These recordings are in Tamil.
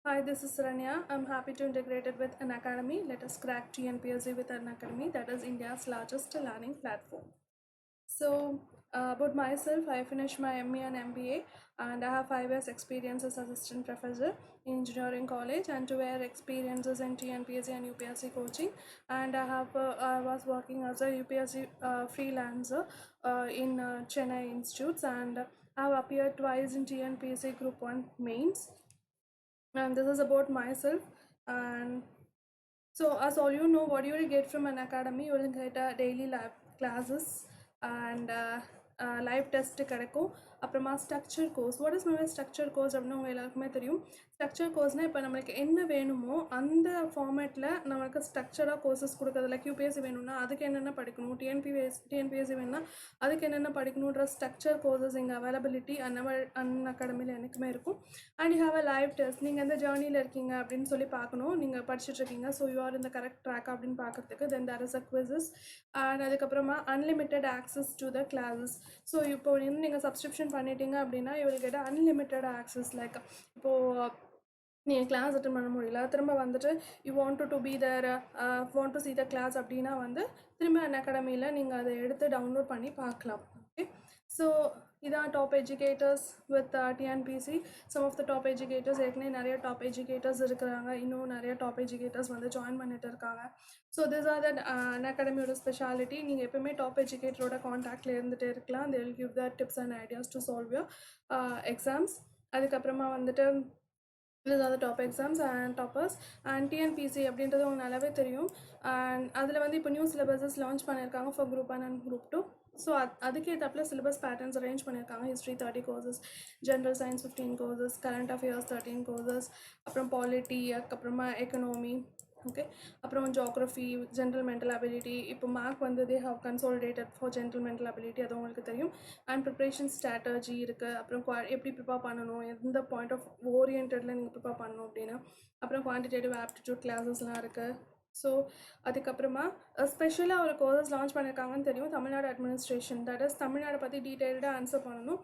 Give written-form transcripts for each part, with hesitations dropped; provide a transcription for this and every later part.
Hi, this is Saranya. I'm happy to integrate it with an academy. Let us crack TNPSC with an academy, that is India's largest learning platform. So, about myself, I finished my ME and MBA, and I have 5 years experience as assistant professor in engineering college and 2 year experiences in TNPSC and UPSC coaching. And I was working as a UPSC freelancer in Chennai institutes, and I have appeared twice in TNPSC Group 1 mains. And this is about myself. And so as all you know, what you will get from an academy, you will get a daily lab classes and live test கிடைக்கும். அப்புறமா structure course. What is my structure course அப்படின்னு உங்கள் எல்லாருக்குமே தெரியும். ஸ்ட்ரக்சர் கோர்ஸ்னால் இப்போ நம்மளுக்கு என்ன வேணுமோ அந்த ஃபார்மேட்டில் நம்மளுக்கு ஸ்ட்ரக்சராக கோர்சஸ் கொடுக்குறது. லைக் யூபிஎஸ்சி வேணும்னா அதுக்கு என்னென்ன படிக்கணும், டிஎன்பிஎஸ்சி வேணும்னா அதுக்கு என்னென்ன படிக்கணுன்ற ஸ்ட்ரக்சர் கோர்சஸ் இங்கே அவைலபிலிட்டி அன் அகாடமியில் எனக்குமே இருக்கும். And you have a live test. நீங்கள் எந்த ஜேர்னியில் இருக்கீங்க அப்படின்னு சொல்லி பார்க்கணும். நீங்கள் படிச்சுட்ருக்கீங்க, ஸோ யூ ஆர் இந்த கரெக்ட் ட்ராக் அப்படின்னு பார்க்குறதுக்கு. Then there is a quizzes and அதுக்கப்புறமா unlimited access to the classes. So இப்போ நீங்கள் சப்ஸ்கிரிப்ஷன் பண்ணிட்டீங்க அப்படின்னா you will get unlimited access. Like இப்போது நீங்கள் கிளாஸ் அட்டன் பண்ண முடியல, திரும்ப வந்துட்டு you want to be there, want to see the class அப்படின்னா வந்து திரும்ப அன் அகாடமியில் நீங்கள் அதை எடுத்து டவுன்லோட் பண்ணி பார்க்கலாம். ஓகே, ஸோ இதான் top educators with TNPSC. Some of the top educators ஏற்கனவே நிறைய டாப் எஜுகேட்டர்ஸ் இருக்கிறாங்க, இன்னும் நிறைய டாப் எஜுகேட்டர்ஸ் வந்து ஜாயின் பண்ணிட்டு இருக்காங்க. ஸோ திஸ் ஆர் தட் அன் அகாடமியோட ஸ்பெஷாலிட்டி. நீங்கள் எப்பவுமே டாப் எஜுகேட்டரோட காண்டாக்டில் இருந்துகிட்டே இருக்கலாம். They will give the tips and ideas to solve your exams. அதுக்கப்புறமா வந்துட்டு these are the top exams and toppers. And TNPC அப்படின்றது உங்களுக்கு நல்லாவே தெரியும். அண்ட் அதில் வந்து இப்போ நியூ சிலபஸஸ் லான்ச் பண்ணியிருக்காங்க for group 1 and group 2. So அதுக்கேற்றப்பில் சிலபஸ் பேட்டர்ன்ஸ் அரேஞ்ச் பண்ணியிருக்காங்க. History 30 courses, general science 15 courses, current affairs 13 courses, அப்புறம் பாலிட்டி, அதுக்கப்புறமா எக்கனாமி, ஓகே, அப்புறம் ஜியோக்ரஃபி, ஜென்ரல் மென்டல் அபிலிட்டி. இப்போ மார்க் வந்து they have consolidated for general mental ability, அது உங்களுக்கு தெரியும். அண்ட் ப்ரிப்ரேஷன் ஸ்ட்ராட்டஜி இருக்குது. அப்புறம் எப்படி ப்ரிப்பேர் பண்ணணும், எந்த பாயிண்ட் ஆஃப் ஓரியன்டில் நீங்கள் ப்ரிப்பேர் பண்ணணும் அப்படின்னு. அப்புறம் குவான்டிடேட்டிவ் ஆப்டிடியூட் கிளாஸஸ்லாம் இருக்குது. ஸோ அதுக்கப்புறமா ஸ்பெஷலாக ஒரு கோர்சஸ் லான்ச் பண்ணியிருக்காங்கன்னு தெரியும், Tamil Nadu administration. That is Tamil Nadu பற்றி டீட்டெயில்டாக ஆன்சர் பண்ணணும்.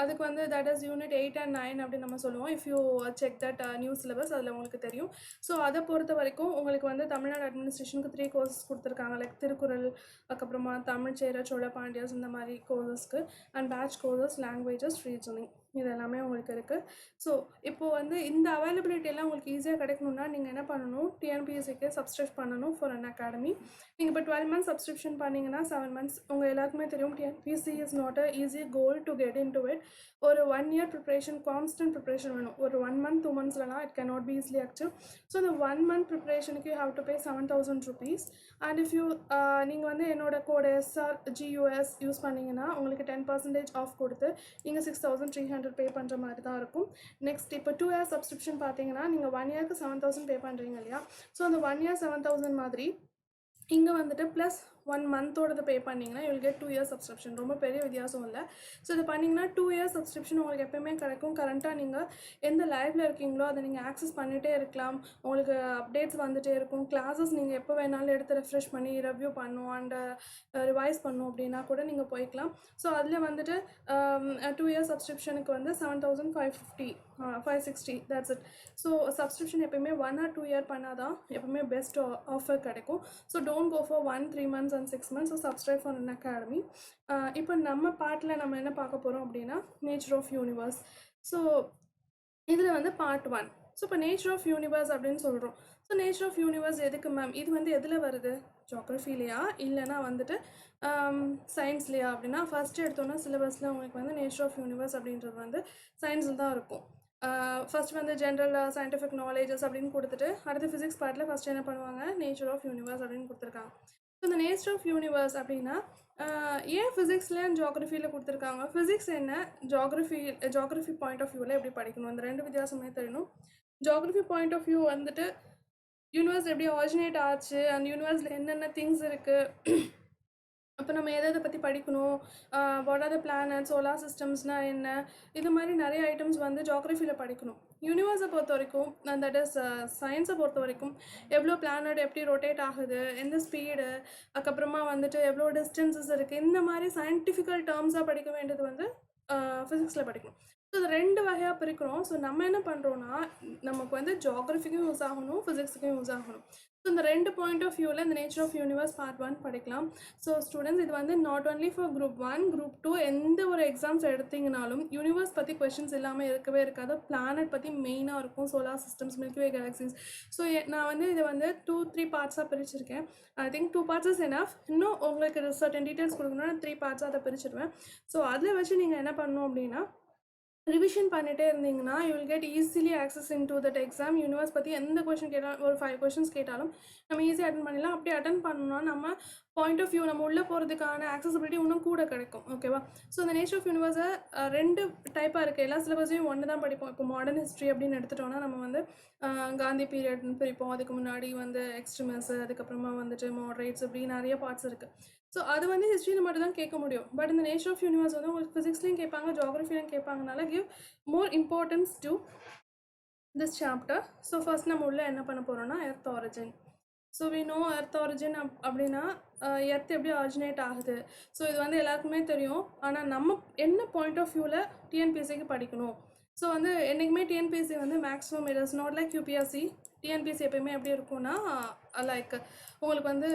அதுக்கு வந்து தட் இஸ் யூனிட் 8 and 9 அப்படின்னு நம்ம சொல்லுவோம். If you check that new syllabus அதில் உங்களுக்கு தெரியும். ஸோ அதை பொறுத்த வரைக்கும் உங்களுக்கு வந்து தமிழ்நாடு அட்மினிஸ்ட்ரேஷனுக்கு 3 கோர்சஸ் கொடுத்துருக்காங்க. லைக் திருக்குறள், அதுக்கப்புறமா தமிழ், சேர, சோழ, பாண்டியர்ஸ், இந்த மாதிரி கோர்சஸ்க்கு. And batch courses, languages, reasoning, இது எல்லாமே உங்களுக்கு இருக்குது. ஸோ இப்போது வந்து இந்த அவைலபிலிட்டி எல்லாம் உங்களுக்கு ஈஸியாக கிடைக்கணுன்னா நீங்கள் என்ன பண்ணணும், டிஎன்பிஎஸ்சிக்கு சப்ஸ்கிரைப் பண்ணணும் ஃபார் அன் அகாடமி. நீங்கள் இப்போ 12 months சப்ஸ்கிரிப்ஷன் பண்ணிங்கன்னா 7 months உங்கள் எல்லாருக்குமே தெரியும் TNPSC is not a easy goal to get in to it. ஒரு 1 year ப்ரிப்ரேஷன், கான்ஸ்டன்ட் ப்ரிப்ரேஷன் வேணும். ஒரு 1 month 2 monthsலாம் it can not be easily achieve. So இந்த 1 month ப்ரிப்ரேஷனுக்கு you have to pay 7,000 rupees. And if you நீங்கள் வந்து என்னோட கோட் SRGUS யூஸ் பண்ணிங்கன்னா உங்களுக்கு 10% ஆஃப் கொடுத்து நீங்கள் 6,300 பே பண்ணுற மாதிரி தான் இருக்கும். நெக்ஸ்ட் இப்போ 2 year சப்ஸ்கிரிப்ஷன் பார்த்தீங்கன்னா நீங்கள் 1 yearக்கு 7,000 பே பண்ணுறீங்க இல்லையா. ஸோ அந்த 1 year 7,000 மாதிரி இங்கே வந்துட்டு ப்ளஸ் 1 monthோடது பே பண்ணிங்கன்னா you will get 2 years subscription. ரொம்ப பெரிய வித்தியாசம் இல்லை. ஸோ இது பண்ணிங்கன்னா 2 years சப்ஸ்கிரிப்ஷன் உங்களுக்கு எப்போயுமே கிடைக்கும். கரண்ட்டாக நீங்கள் எந்த லைவில் இருக்கீங்களோ அதை நீங்கள் ஆக்சஸ் பண்ணிகிட்டே இருக்கலாம். உங்களுக்கு அப்டேட்ஸ் வந்துகிட்டே இருக்கும். கிளாஸஸ் நீங்கள் எப்போ வேணாலும் எடுத்து ரெஃப்ரெஷ் பண்ணி ரிவ்யூ பண்ணும் அண்ட் ரிவைஸ் பண்ணும் அப்படின்னா கூட நீங்கள் போய்க்கலாம். ஸோ அதில் வந்துட்டு 2 years சப்ஸ்கிரிப்ஷனுக்கு வந்து 7,550 560 தட்ஸ் இட். ஸோ சப்ஸ்கிரிப்ஷன் எப்போயுமே 1 or 2 year பண்ணால் தான் எப்போவுமே பெஸ்ட் ஆஃபர் கிடைக்கும். So don't go for 1, 3 months and 6 months. So subscribe for Unacademy. இப்போ நம்ம பார்ட்டில் நம்ம என்ன பார்க்க போகிறோம் அப்படின்னா நேச்சர் ஆஃப் யூனிவர்ஸ். ஸோ இதில் வந்து பார்ட் 1. ஸோ இப்போ நேச்சர் ஆஃப் யூனிவர்ஸ் அப்படின்னு சொல்கிறோம். ஸோ நேச்சர் ஆஃப் யூனிவர்ஸ் எதுக்கு மேம், இது வந்து எதில் வருது, ஜியோக்ரஃபிலையா இல்லைனா வந்துட்டு சயின்ஸ்லையா அப்படின்னா, ஃபஸ்ட்டு எடுத்தோன்னா சிலபஸில் உங்களுக்கு வந்து நேச்சர் ஆஃப் யூனிவர்ஸ் அப்படின்றது வந்து சயின்ஸில் தான் இருக்கும். ஃபஸ்ட் வந்து ஜென்ரல் சயின்டிஃபிக் நாலேஜஸ் அப்படின்னு கொடுத்துட்டு அடுத்து ஃபிசிக்ஸ் பார்ட்டில் ஃபஸ்ட் என்ன பண்ணுவாங்க, நேச்சர் ஆஃப் யூனிவர்ஸ் அப்படின்னு கொடுத்துருக்காங்க. ஸோ இந்த நேச்சர் ஆஃப் யூனிவர்ஸ் அப்படின்னா ஏன் ஃபிசிக்ஸில் அண்ட் ஜியோக்ரஃபியில் கொடுத்துருக்காங்க, ஃபிசிக்ஸ் என்ன, ஜியோக்ரஃபி பாயிண்ட் ஆஃப் வியூவில் எப்படி படிக்கணும், அந்த 2 வித்தியாசமே தெரியணும். ஜியோக்ரஃபி பாயிண்ட் ஆஃப் வியூ வந்துட்டு யூனிவர்ஸ் எப்படி ஆரிஜினேட் ஆச்சு, அந்த யூனிவர்ஸில் என்னென்ன திங்ஸ் இருக்குது, அப்போ நம்ம எதை பற்றி படிக்கணும், what are the planet, solar சிஸ்டம்ஸ்னால் என்ன, இது மாதிரி நிறைய ஐட்டம்ஸ் வந்து ஜியோக்ரஃபியில் படிக்கணும். யூனிவர்ஸை பொறுத்த வரைக்கும், தட் இஸ் சயின்ஸை பொறுத்த வரைக்கும் எவ்வளோ பிளானட் எப்படி ரொட்டேட் ஆகுது, எந்த ஸ்பீடு, அதுக்கப்புறமா வந்துட்டு எவ்வளோ டிஸ்டன்சஸ் இருக்குது, இந்த மாதிரி சயின்டிஃபிக்கல் டேர்ம்ஸாக படிக்க வேண்டியது வந்து ஃபிசிக்ஸில் படிக்கணும். ஸோ இது 2 வகையாக பிரிக்கிறோம். ஸோ நம்ம என்ன பண்ணுறோன்னா, நமக்கு வந்து ஜியோகிரஃபிக்கும் யூஸ் ஆகணும், ஃபிசிக்ஸுக்கும் யூஸ் ஆகணும். ஸோ இந்த 2 பாயிண்ட் ஆஃப் வியூவில் இந்த நேச்சர் ஆஃப் யூனிவர்ஸ் பார்ட் 1 படிக்கலாம். ஸோ ஸ்டூடெண்ட்ஸ், இது வந்து not only for group 1, group 2 எந்த ஒரு எக்ஸாம்ஸ் எடுத்திங்கனாலும் யூனிவர்ஸ் பற்றி கொஷின்ஸ் இல்லாமல் இருக்கவே இருக்காது. பிளானட் பற்றி மெயினாக இருக்கும், solar systems, milky way galaxies. So நான் வந்து இதை வந்து 2-3 பார்ட்ஸாக பிரிச்சிருக்கேன். I think 2 parts is enough. இன்னும் உங்களுக்கு சர்டன் டீட்டெயில்ஸ் கொடுக்கணும்னா 3 பார்ட்ஸாக அதை பிரிச்சிடுவேன். ஸோ அதில் வச்சு நீங்கள் என்ன பண்ணணும் அப்படின்னா, ரிவிஷன் பண்ணிட்டே இருந்தீங்கன்னா you will get easily access in to that exam. Universe பற்றி எந்த கொஷின் கேட்டாலும், ஒரு 5 கொஷின்ஸ் கேட்டாலும் நம்ம ஈஸியாக அட்டன் பண்ணிடலாம். அப்படி அட்டன் பண்ணணும்னா நம்ம பாயிண்ட் ஆஃப் வியூ, நம்ம உள்ளே போகிறதுக்கான ஆக்சசிபிலிட்டி இன்னும் கூட கிடைக்கும். ஓகேவா? ஸோ இந்த நேச்சர் ஆஃப் யூனிவர்ஸை 2 டைப்பாக இருக்குது. எல்லா சிலபஸையும் ஒன்று தான் படிப்போம். இப்போ மாடர்ன் ஹிஸ்ட்ரி அப்படின்னு எடுத்துட்டோம்னா நம்ம வந்து காந்தி பீரியட்னு பிரிப்போம். அதுக்கு முன்னாடி வந்து எக்ஸ்ட்ரீமிஸ்ட், அதுக்கப்புறமா வந்துட்டு மாடரேட்ஸ், இப்படி நிறைய பார்ட்ஸ் இருக்குது. ஸோ அது வந்து ஹிஸ்ட்ரியில் மட்டும் தான் கேட்க முடியும். பட் இந்த நேச்சர் ஆஃப் யூனிவர்ஸ் வந்து உங்களுக்கு ஃபிசிக்ஸ்லையும் கேட்பாங்க, ஜியோகிரஃபிலையும் கேட்பாங்கனால give more importance to this chapter. So first நம்ம உள்ள என்ன பண்ண போகிறோம்னா, earth origin. So we know earth origin அப்படின்னா எர்த் எப்படி ஆரிஜினேட் ஆகுது. ஸோ இது வந்து எல்லாருக்குமே தெரியும். ஆனால் நம்ம என்ன பாயிண்ட் ஆஃப் வியூவில் டிஎன்பிஎஸ்சிக்கு படிக்கணும். ஸோ வந்து என்றைக்குமே டிஎன்பிஎஸ்சி வந்து maximum it is not like UPSC. TNPSC எப்பயுமே எப்படி இருக்கும்னா, லைக் உங்களுக்கு வந்து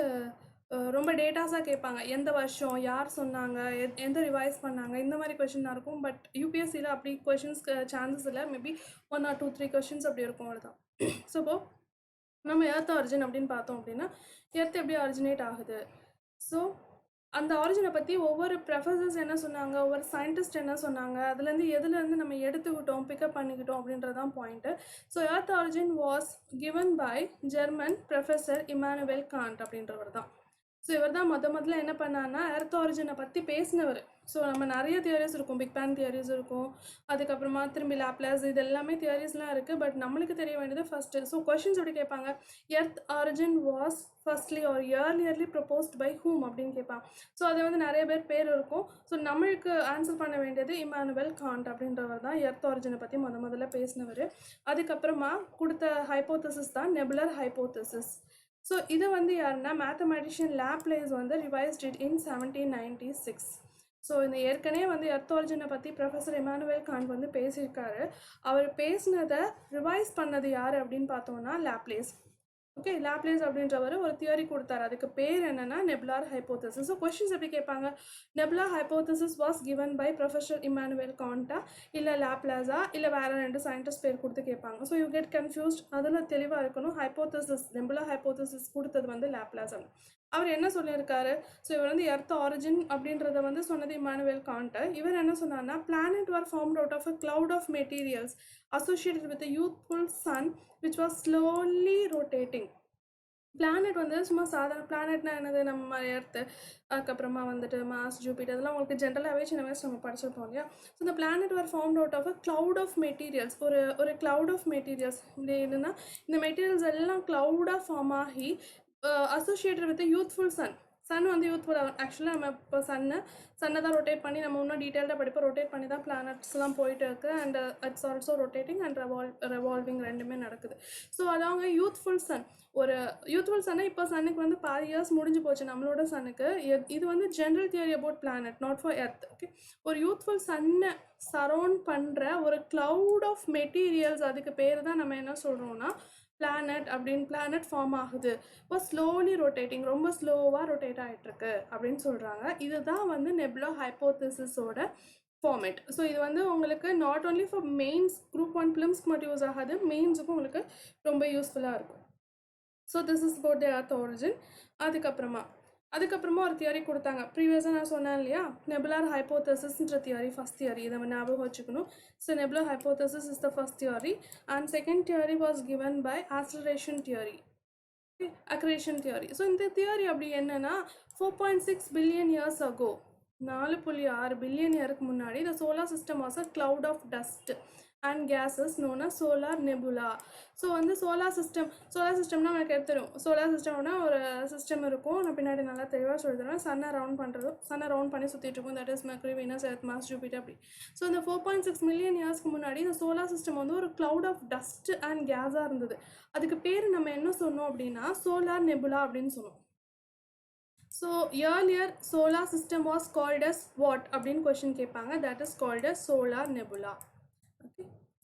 ரொம்ப டேட்டாஸாக கேட்பாங்க. எந்த வருஷம், யார் சொன்னாங்க, எந்த ரிவைஸ் பண்ணாங்க, இந்த மாதிரி கொஷினாக இருக்கும். பட் யூபிஎஸ்சியில் அப்படி கொஷின்ஸ்க்கு சான்சஸ் இல்லை. மேபி 1 or 2-3 கொஷின்ஸ் அப்படி இருக்கும், அவ்வளோதான். ஸோ இப்போ நம்ம எர்த் ஆரிஜின் அப்படின்னு பார்த்தோம் அப்படின்னா, எர்த் எப்படி ஆரிஜினேட் ஆகுது. ஸோ அந்த ஆரிஜினை பற்றி ஒவ்வொரு ப்ரொஃபஸர்ஸ் என்ன சொன்னாங்க, ஒவ்வொரு சயின்டிஸ்ட் என்ன சொன்னாங்க, அதுலேருந்து எதுலேருந்து நம்ம எடுத்துக்கிட்டோம், பிக்கப் பண்ணிக்கிட்டோம் அப்படின்றதான் point. So earth origin was given by German professor Immanuel Kant அப்படின்றவர் தான். ஸோ இவர் தான் முதல்ல என்ன பண்ணான்னா, எர்த் ஆரிஜினை பற்றி பேசினவர். ஸோ நம்ம நிறைய தியரிஸ் இருக்கும், பிக் பேங் தியரிஸ் இருக்கும், அதுக்கப்புறமா திரும்பி லாப்லாஸ், இது எல்லாமே தியரிஸ்லாம் இருக்குது. பட் நம்மளுக்கு தெரிய வேண்டியது ஃபஸ்ட்டு. ஸோ கொஷின்ஸ் எப்படி கேட்பாங்க, earth origin was firstly or earlierly proposed by whom அப்படின்னு கேட்பாங்க. ஸோ அது வந்து நிறைய பேர் இருக்கும். ஸோ நம்மளுக்கு ஆன்சர் பண்ண வேண்டியது இமானுவேல் காண்ட் அப்படின்றவர் தான் எர்த் ஆரிஜினை பற்றி முதல்ல பேசினவர். அதுக்கப்புறமா கொடுத்த ஹைப்போதசிஸ் தான் நெபுலர் ஹைப்போதசிஸ். ஸோ இதை வந்து யாருன்னா மேத்தமெட்டிஷியன் லாப்லேஸ் வந்து ரிவைஸ்ட் இட் இன் 1796. ஸோ இந்த ஏற்கனவே வந்து எர்த் ஆரிஜினை பற்றி ப்ரொஃபஸர் இமானுவேல் காண்ட் வந்து பேசியிருக்காரு. அவர் பேசினதை ரிவைஸ் பண்ணது யார் அப்படின்னு பார்த்தோம்னா லாப்லேஸ். ஓகே, லாப்லேஸ் அப்படின்றவர் ஒரு தியரி கொடுத்தாரு. அதுக்கு பேர் என்னன்னா நெபுலார் ஹைப்போதசிஸ். ஸோ கொஸ்டின்ஸ் எப்படி கேட்பாங்க, nebular hypothesis was given by professor Immanuel காண்டா, இல்லை லாப்லாஸா, இல்லை வேறு 2 சயின்டிஸ்ட் பேர் கொடுத்து கேட்பாங்க. So you get confused. அதில் தெளிவாக இருக்கணும். ஹைப்போதசிஸ், நெபுலார் ஹைப்போதசிஸ் கொடுத்தது வந்து லாப்லாஸ். அவர் என்ன சொல்லியிருக்காரு, ஸோ இவர் வந்து எர்த் ஆரிஜின் அப்படின்றத வந்து சொன்னது இமானுவேல் காண்ட். இவர் என்ன சொன்னார்னா, planet were formed out of a cloud of materials associated with a youthful sun which was slowly rotating. Planet வந்து சும்மா சாதாரண பிளானட்னா என்னது, நம்ம எர்த்து, அதுக்கப்புறமா வந்துட்டு மாஸ், ஜூபிட்டர், அதெல்லாம் உங்களுக்கு ஜென்ரலாகவே சின்ன வயசு நம்ம படிச்சிருப்போம் இல்லையா. ஸோ இந்த planet were formed out of a cloud of materials. ஒரு cloud of materials என்னன்னா, இந்த மெட்டீரியல்ஸ் எல்லாம் க்ளவுடாக ஃபார்ம் ஆகி அசோசியேட்டட் வித் யூத்ஃபுல் சன் வந்து யூத்ஃபுல். ஆக்சுவலாக நம்ம இப்போ சன்னை தான் ரொட்டேட் பண்ணி, நம்ம இன்னும் டீட்டெயில்டாக படிப்போம், ரொட்டேட் பண்ணி தான் பிளானட்ஸ்லாம் போயிட்டு இருக்குது. And it's also rotating and revolving ரெண்டுமே நடக்குது. ஸோ அதாங்க யூத்ஃபுல் சன். ஒரு யூத்ஃபுல் சன்னை இப்போ சன்னுக்கு வந்து பாதி இயர்ஸ் முடிஞ்சு போச்சு நம்மளோட சன்னுக்கு. இது வந்து general theory about planet, not for earth. Okay, ஒரு யூத்ஃபுல் சன்னை சரௌண்ட் பண்ணுற ஒரு cloud ஆஃப் மெட்டீரியல்ஸ், அதுக்கு பேர் தான் நம்ம என்ன சொல்கிறோம்னா பிளானட் அப்படின்னு. பிளானட் ஃபார்ம் ஆகுது, இப்போ ஸ்லோலி ரொட்டேட்டிங், ரொம்ப ஸ்லோவாக ரொட்டேட் ஆகிட்டுருக்கு அப்படின்னு சொல்கிறாங்க. இதுதான் வந்து நெபுலர் ஹைப்போதசிஸோட ஃபார்மேட். ஸோ இது வந்து உங்களுக்கு not only for mains, group 1 ஃபிலிம்ஸ்க்கு மட்டும் யூஸ் ஆகாது, மெயின்ஸுக்கும் உங்களுக்கு ரொம்ப யூஸ்ஃபுல்லாக இருக்கும். So this is about the earth origin. அதுக்கப்புறமா ஒரு தியரி கொடுத்தாங்க. ப்ரீவியஸாக நான் சொன்னேன் இல்லையா, நெபுலார் ஹைப்போதசிஸ்ன்ற தியரி ஃபஸ்ட் தியரி, இதை ஞாபகம் வச்சுக்கணும். So nebular hypothesis is the first theory and second theory was given by acceleration theory, accretion theory. So இந்த தியரி அப்படி என்னன்னா, 4.6 பில்லியன் இயர்ஸ் அகோ, 4.6 பில்லியன் இயருக்கு முன்னாடி the solar system was a cloud of dust and gases known as solar nebula. So வந்து சோலார் சிஸ்டம்னா எனக்கு எடுத்துடும். சோலார் சிஸ்டம்னா ஒரு சிஸ்டம் இருக்கும், நான் பின்னாடி நல்லா தெளிவாக சொல்லி தருவேன். சன்னை ரவுண்ட் பண்ணி சுற்றிட்டு இருக்கும். That is Mercury, Venus, Earth, Mars, Jupiter அப்படி. ஸோ இந்த 4.6 மில்லியன் இயர்ஸ்க்கு முன்னாடி இந்த சோலார் சிஸ்டம் வந்து ஒரு cloud ஆஃப் டஸ்ட் அண்ட் கேஸாக இருந்தது. அதுக்கு பேர் நம்ம என்ன சொன்னோம் அப்படின்னா சோலார் நெபுலா அப்படின்னு சொன்னோம். So earlier solar system was called as what அப்படின்னு கொஷின் கேட்பாங்க. that is called as solar nebula.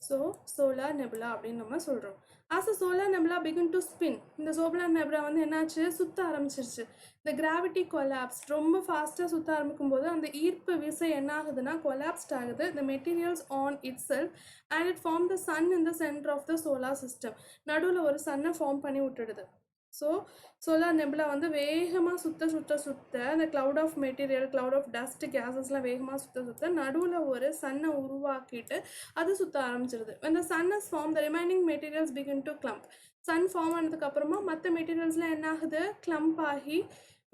So solar nebula அப்படின்னு நம்ம சொல்கிறோம். As a solar nebula begin to spin, இந்த சோலார் நெபுலா வந்து என்னாச்சு, சுற்ற ஆரம்பிச்சிருச்சு. இந்த கிராவிட்டி கொலாப்ஸ், ரொம்ப ஃபாஸ்ட்டாக சுற்ற ஆரம்பிக்கும் போது அந்த ஈர்ப்பு விசை என்ன ஆகுதுன்னா கொலாப்ஸ்ட் ஆகுது. the materials on itself and it formed the sun in the center of the solar system. நடுவில் ஒரு சன்னை ஃபார்ம் பண்ணி விட்டுடுது. ஸோ சோலார் நெபுலா வந்து வேகமாக சுற்ற அந்த cloud of material, cloud of dust, கேஸஸ்லாம் வேகமாக சுற்ற நடுவில் ஒரு சன்னை உருவாக்கிட்டு அது சுற்ற ஆரம்பிச்சிருது. when the sun is formed the remaining materials begin to clump. Sun form ஆனதுக்கு அப்புறமா மற்ற மெட்டீரியல்ஸ்லாம் என்ன ஆகுது, கிளம்ப் ஆகி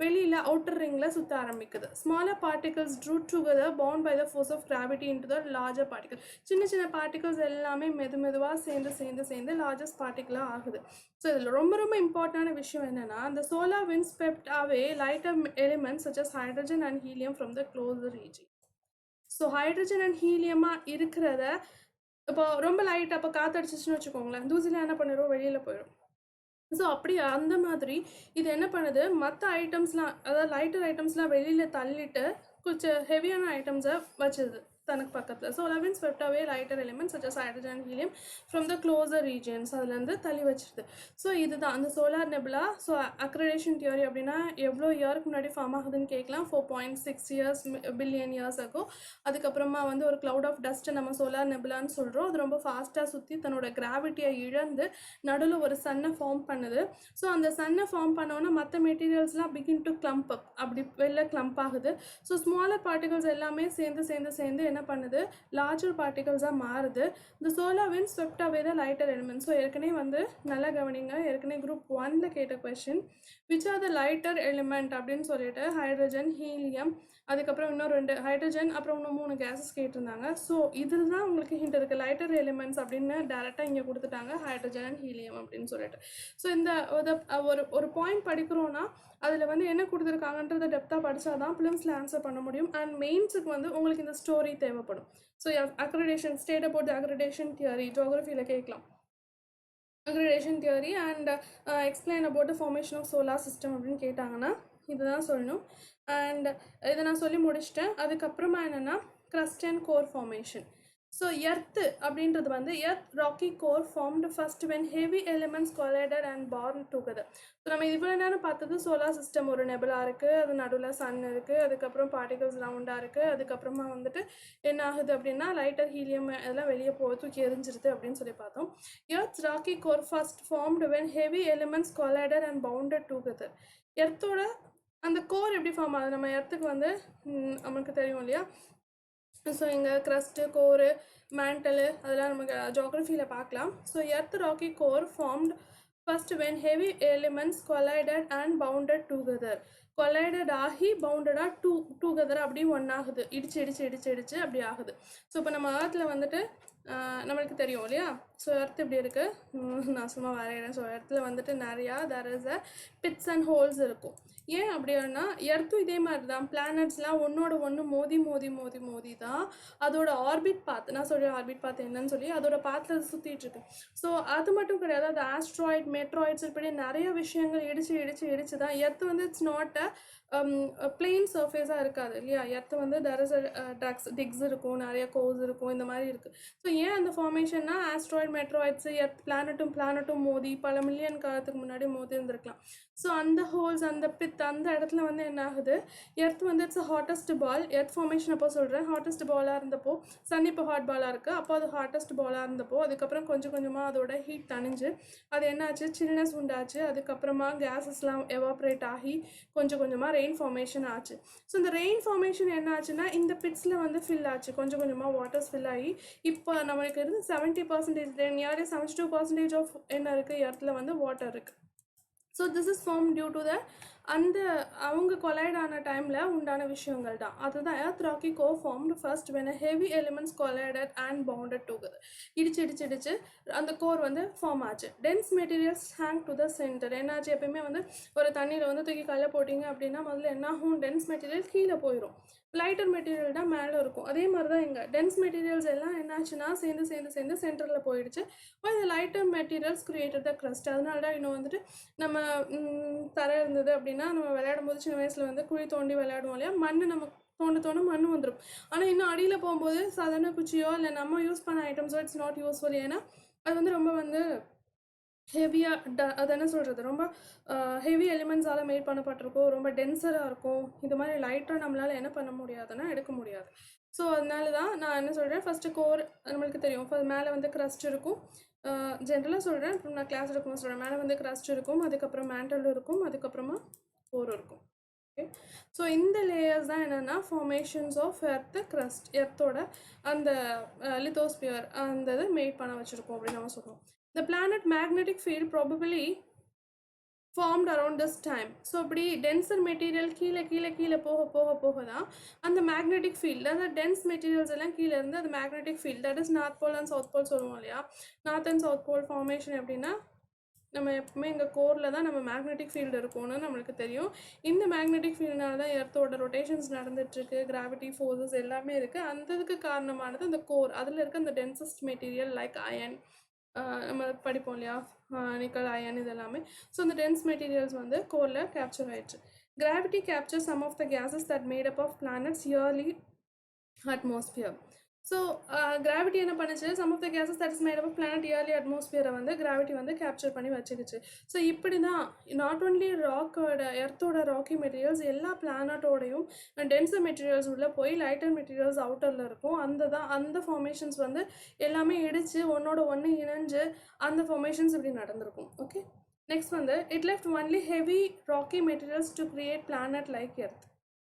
வெளியில் அவுட்டர் ரிங்கில் சுற்ற ஆரம்பிக்குது. Smaller particles drew together bound by the force of gravity into the larger particle. சின்ன சின்ன பார்ட்டிகல்ஸ் எல்லாமே மெதுவாக சேர்ந்து லார்ஜஸ்ட் பார்ட்டிகலாக ஆகுது. ஸோ இதில் ரொம்ப ரொம்ப இம்பார்ட்டண்டான விஷயம் என்னென்னா, இந்த solar winds swept away lighter elements such as hydrogen and helium from the closer region. So hydrogen and ஹீலியமாக இருக்கிறத இப்போ ரொம்ப லைட்டாக இப்போ காற்றடிச்சிச்சுன்னு வச்சுக்கோங்களேன், தூசிலாம் என்ன பண்ணிடும், வெளியில் போயிடும். ஸோ அப்படி அந்த மாதிரி இது என்ன பண்ணுது, மற்ற ஐட்டம்ஸ்லாம், அதாவது லைட்டர் ஐட்டம்ஸ்லாம் வெளியில் தள்ளிட்டு கொஞ்சம் ஹெவியான ஐட்டம்ஸை வச்சுது தனக்கு பக்கத்தில். So winds swept away lighter elements such as hydrogen and helium from the closer regions, அதுலேருந்து தள்ளி வச்சிருது. ஸோ இதுதான் அந்த solar nebula. So accreditation theory அப்படின்னா எவ்வளோ இயருக்கு முன்னாடி ஃபார்ம் ஆகுதுன்னு கேட்கலாம். 4.6 பில்லியன் இயர்ஸ் ஆகும். அதுக்கப்புறமா வந்து ஒரு க்ளவுட் ஆஃப் டஸ்ட்டை நம்ம சோலார் நெபுலான்னு சொல்கிறோம். அது ரொம்ப ஃபாஸ்ட்டாக சுற்றி தன்னோட கிராவிட்டியை இழந்து நடுவில் ஒரு சன்னை ஃபார்ம் பண்ணுது. ஸோ அந்த சன்னை ஃபார்ம் பண்ணோன்னா மற்ற மெட்டீரியல்ஸ்லாம் பிகின் டு கிளம்ப் அப், அப்படி வெளில கிளம்ப் ஆகுது. ஸோ ஸ்மாலர் பார்ட்டிகல்ஸ் எல்லாமே சேர்ந்து என்ன பண்ணுது, லார்ஜர் பார்ட்டிகல்ஸாக மாறுது. இந்த solar winds swept away the lighter elements. So ஏற்கனவே வந்து நல்லா கவனிங்க, ஏற்கனவே குரூப் 1ல கேட்ட question, which are the lighter element அப்படின்னு சொல்லிட்டு ஹைட்ரஜன், ஹீலியம், அதுக்கப்புறம் இன்னும் 2 ஹைட்ரஜன், அப்புறம் இன்னும் 3 கேஸஸ் கேட்டிருந்தாங்க. ஸோ இதில் தான் உங்களுக்கு ஹிண்ட் இருக்குது. லைட்டர் எலிமெண்ட்ஸ் அப்படின்னு டேரெக்டாக இங்கே கொடுத்துட்டாங்க, ஹைட்ரஜன் அண்ட் ஹீலியம் அப்படின்னு சொல்லிட்டு. ஸோ இந்த ஒரு பாயிண்ட் படிக்கிறோன்னா அதில் வந்து என்ன கொடுத்துருக்காங்கன்றத டெப்த்தாக படித்தா தான் ஃபிலிம்ஸில் ஆன்சர் பண்ண முடியும். அண்ட் மெயின்ஸுக்கு வந்து உங்களுக்கு இந்த ஸ்டோரி தேவைப்படும். So accretion, state about the accretion theory, ஜியோகிரஃபியில் கேட்கலாம். Accretion theory and explain about the formation of solar system அப்படின்னு கேட்டாங்கன்னா இதுதான் சொல்லணும். அண்ட் இதை நான் சொல்லி முடிச்சிட்டேன். அதுக்கப்புறமா என்னென்னா crust and core formation. So earth அப்படின்றது வந்து earth rocky core formed first when heavy elements collided and born together. ஸோ நம்ம இவ்வளோ நேரம் பார்த்தது சோலார் சிஸ்டம், ஒரு நெபுலா இருக்குது, அது நடுவில் சன் இருக்குது, அதுக்கப்புறம் பார்ட்டிகல்ஸ் ரவுண்டாக இருக்குது, அதுக்கப்புறமா வந்துட்டு என்ன ஆகுது அப்படின்னா லைட்டர், ஹீலியம் அதெல்லாம் வெளியே தூக்கி எரிஞ்சிருது அப்படின்னு சொல்லி பார்த்தோம். Earth's rocky core first formed when heavy elements collided and bounded together. எர்த்தோட அந்த கோர் எப்படி ஃபார்ம் ஆகுது, நம்ம எர்த்துக்கு வந்து நமக்கு தெரியும் இல்லையா. ஸோ இங்கே க்ரஸ்ட்டு, கோரு, மேண்டலு அதெல்லாம் நமக்கு ஜியோகிரஃபியில் பார்க்கலாம். So earth rocky core formed first when heavy elements collided and bounded together. Collided ஆகி பவுண்டடாக டூகெதர் அப்படி ஒன்றாகுது, இடிச்சு அப்படி ஆகுது. ஸோ இப்போ நம்ம எர்த்தில் வந்துட்டு நம்மளுக்கு தெரியும் இல்லையா. ஸோ எர்த் இப்படி இருக்குது, நான் சும்மா வரைகிறேன். ஸோ எர்த்தில் வந்துட்டு நிறையா there is a pits and holes இருக்கும். ஏன் அப்படின்னா எர்த்தும் இதே மாதிரி தான், பிளானட்ஸ்லாம் ஒன்றோட ஒன்று மோதி தான் அதோட ஆர்பிட் பாத், நான் சொல்கிறேன் ஆர்பிட் பாத் என்னன்னு சொல்லி, அதோட பாத்தில் சுற்றிட்டு இருக்கு. ஸோ அது மட்டும் கிடையாது, அது ஆஸ்ட்ராய்ட், மெட்ராய்ட்ஸ் இப்படி நிறைய விஷயங்கள் இடிச்சு தான் எர்த்து வந்து இட்ஸ் நாட் அ பிளெயின் சர்ஃபேஸாக இருக்காது இல்லையா. எர்த்து வந்து there is a டிக்ஸ் இருக்கும், நிறைய கோர்ஸ் இருக்கும், இந்த மாதிரி இருக்குது. ஸோ ஏன் அந்த ஃபார்மேஷன்னா ஆஸ்ட்ராய்ட், மெட்ராய்ட்ஸு, எர்த் பிளானட்டும் மோதி பல மில்லியன் காலத்துக்கு முன்னாடி மோதி இருந்திருக்கலாம். ஸோ அந்த ஹோல்ஸ், அந்த பித், அந்த இடத்துல வந்து என்ன ஆகுது, எர்த் வந்து its hottest ball. Earth formation அப்போ சொல்கிறேன், ஹாட்டஸ்ட் பாலாக இருந்தப்போ, சன் இப்போ ஹாட் பாலாக இருக்குது, அப்போ அது ஹாட்டஸ்ட் பாலாக இருந்தப்போ அதுக்கப்புறம் கொஞ்சமாக அதோட ஹீட் தணிஞ்சு அது என்னாச்சு, சில்னஸ் உண்டாச்சு. அதுக்கப்புறமா கேஸஸ்லாம் எவாப்ரேட் ஆகி கொஞ்சமாக ரெயின் ஃபார்மேஷன் ஆச்சு. ஸோ இந்த ரெயின் ஃபார்மேஷன் என்ன ஆச்சுன்னா இந்த பிட்ஸில் வந்து ஃபில் ஆச்சு, கொஞ்சமாக வாட்டர்ஸ் ஃபில் ஆகி இப்போ நம்மளுக்கு இருந்து 70%, நியர்லி 72% ஆஃப் என்ன இருக்குது, எர்த்தில் வந்து வாட்டர் இருக்குது. So this is form due to the அந்த அவங்க கொலைட் ஆன டைமில் உண்டான விஷயங்கள் தான். அதுதான் earth rocky core formed first when a heavy elements collided and bounded together. இடிச்சு அந்த கோர் வந்து ஃபார்ம் ஆச்சு. Dense materials hang to the centre. என்னாச்சு, எப்பயுமே வந்து ஒரு தண்ணியில் வந்து தூக்கி கல்ல போட்டிங்க அப்படின்னா முதல்ல என்ன ஆகும், டென்ஸ் மெட்டீரியல் கீழே போயிடும், லைட்டர் மெட்டீரியல் தான் மேலே இருக்கும். அதே மாதிரி தான் இங்கே டென்ஸ் மெட்டீரியல்ஸ் எல்லாம் என்னாச்சுன்னா சேர்ந்து சென்டரில் போயிடுச்சு. இந்த லைட்டர் மெட்டீரியல்ஸ் கிரியேட்டட் த க்ரஸ்ட். அதனால தான் இன்னும் வந்துட்டு நம்ம தரை இருந்தது அப்படின்னா நம்ம விளையாடும் போது சின்ன வயசில் வந்து குழி தோண்டி விளையாடுவோம் இல்லையா, மண் நம்ம தோண்ட மண் வந்துடும். ஆனால் இன்னும் அடியில் போகும்போது சாதாரண குச்சியோ இல்லை நம்ம யூஸ் பண்ண ஐட்டம்ஸோ இட்ஸ் நாட் யூஸ்ஃபுல். ஏன்னா அது வந்து ரொம்ப வந்து ஹெவியாக அது என்ன சொல்கிறது, ரொம்ப ஹெவி எலிமெண்ட்ஸால் மேட் பண்ணப்பட்டிருக்கும், ரொம்ப டென்சராக இருக்கும். இது மாதிரி லைட்டாக நம்மளால் என்ன பண்ண முடியாதுன்னா எடுக்க முடியாது. ஸோ அதனால தான் நான் என்ன சொல்கிறேன், ஃபஸ்ட்டு கோர் நம்மளுக்கு தெரியும். மேலே வந்து க்ரஸ்ட் இருக்கும். ஜென்ரலாக சொல்கிறேன், இப்போ நான் கிளாஸ் எடுக்கும்போது சொல்கிறேன். மேலே வந்து க்ரஸ்ட் இருக்கும், அதுக்கப்புறம் மேண்டல் இருக்கும், அதுக்கப்புறமா கோர் இருக்கும். ஓகே, ஸோ இந்த லேயர்ஸ் தான் என்னென்னா ஃபார்மேஷன்ஸ் ஆஃப் எர்த்து க்ரஸ்ட், எர்த்தோட அந்த லித்தோஸ்பியர் அந்த இது மேட் பண்ண வச்சுருக்கோம் அப்படின்னு நம்ம சொல்லுவோம். The planet magnetic field probably formed around this time. So அப்படி டென்சர் மெட்டீரியல் கீழே போக தான் அந்த மேக்னெட்டிக் ஃபீல்ட், அதாவது டென்ஸ் மெட்டீரியல்ஸ் எல்லாம் கீழே இருந்து அந்த magnetic field, that is north pole and south pole சொல்லுவோம் இல்லையா. North and south pole formation எப்படின்னா, நம்ம எப்பவுமே எங்கள் கோரில் தான் நம்ம மேக்னெட்டிக் ஃபீல்டு இருக்கும்னு நம்மளுக்கு தெரியும். இந்த மேக்னெட்டிக் ஃபீல்டுனால தான் எர்த்தோட ரொட்டேஷன்ஸ் நடந்துகிட்ருக்கு, கிராவிட்டி ஃபோர்ஸஸ் எல்லாமே இருக்குது. அந்த இதுக்கு காரணமானது அந்த கோர். அதில் இருக்க அந்த டென்சஸ்ட் மெட்டீரியல் லைக் அயன், நம்ம படிப்போம் இல்லையா, நிக்கல், அயன், இது எல்லாமே. ஸோ இந்த டென்ஸ் மெட்டீரியல்ஸ் வந்து கோரில் கேப்சர் ஆயிடுச்சு. Gravity capture some of the gases that made up of planets early atmosphere. So gravity என்ன பண்ணுச்சு, some of the gases that is made up of planet early அட்மாஸ்பியரை வந்து கிராவிட்டி வந்து கேப்சர் பண்ணி வச்சுக்கிச்சு. ஸோ இப்படி தான் நாட் ஒன்லி ராக்கோட எர்த்தோட ராக்கி மெட்டீரியல்ஸ் எல்லா பிளானட்டோடையும் டென்சர் மெட்டீரியல்ஸ் உள்ளே போய் லைட்டர் மெட்டீரியல்ஸ் அவுட்டரில் இருக்கும். அந்த ஃபார்மேஷன்ஸ் வந்து எல்லாமே இடித்து ஒன்னோட ஒன்று இணைஞ்சு அந்த ஃபார்மேஷன்ஸ் இப்படி நடந்திருக்கும். ஓகே, நெக்ஸ்ட் வந்து it left only heavy rocky materials to create planet like earth.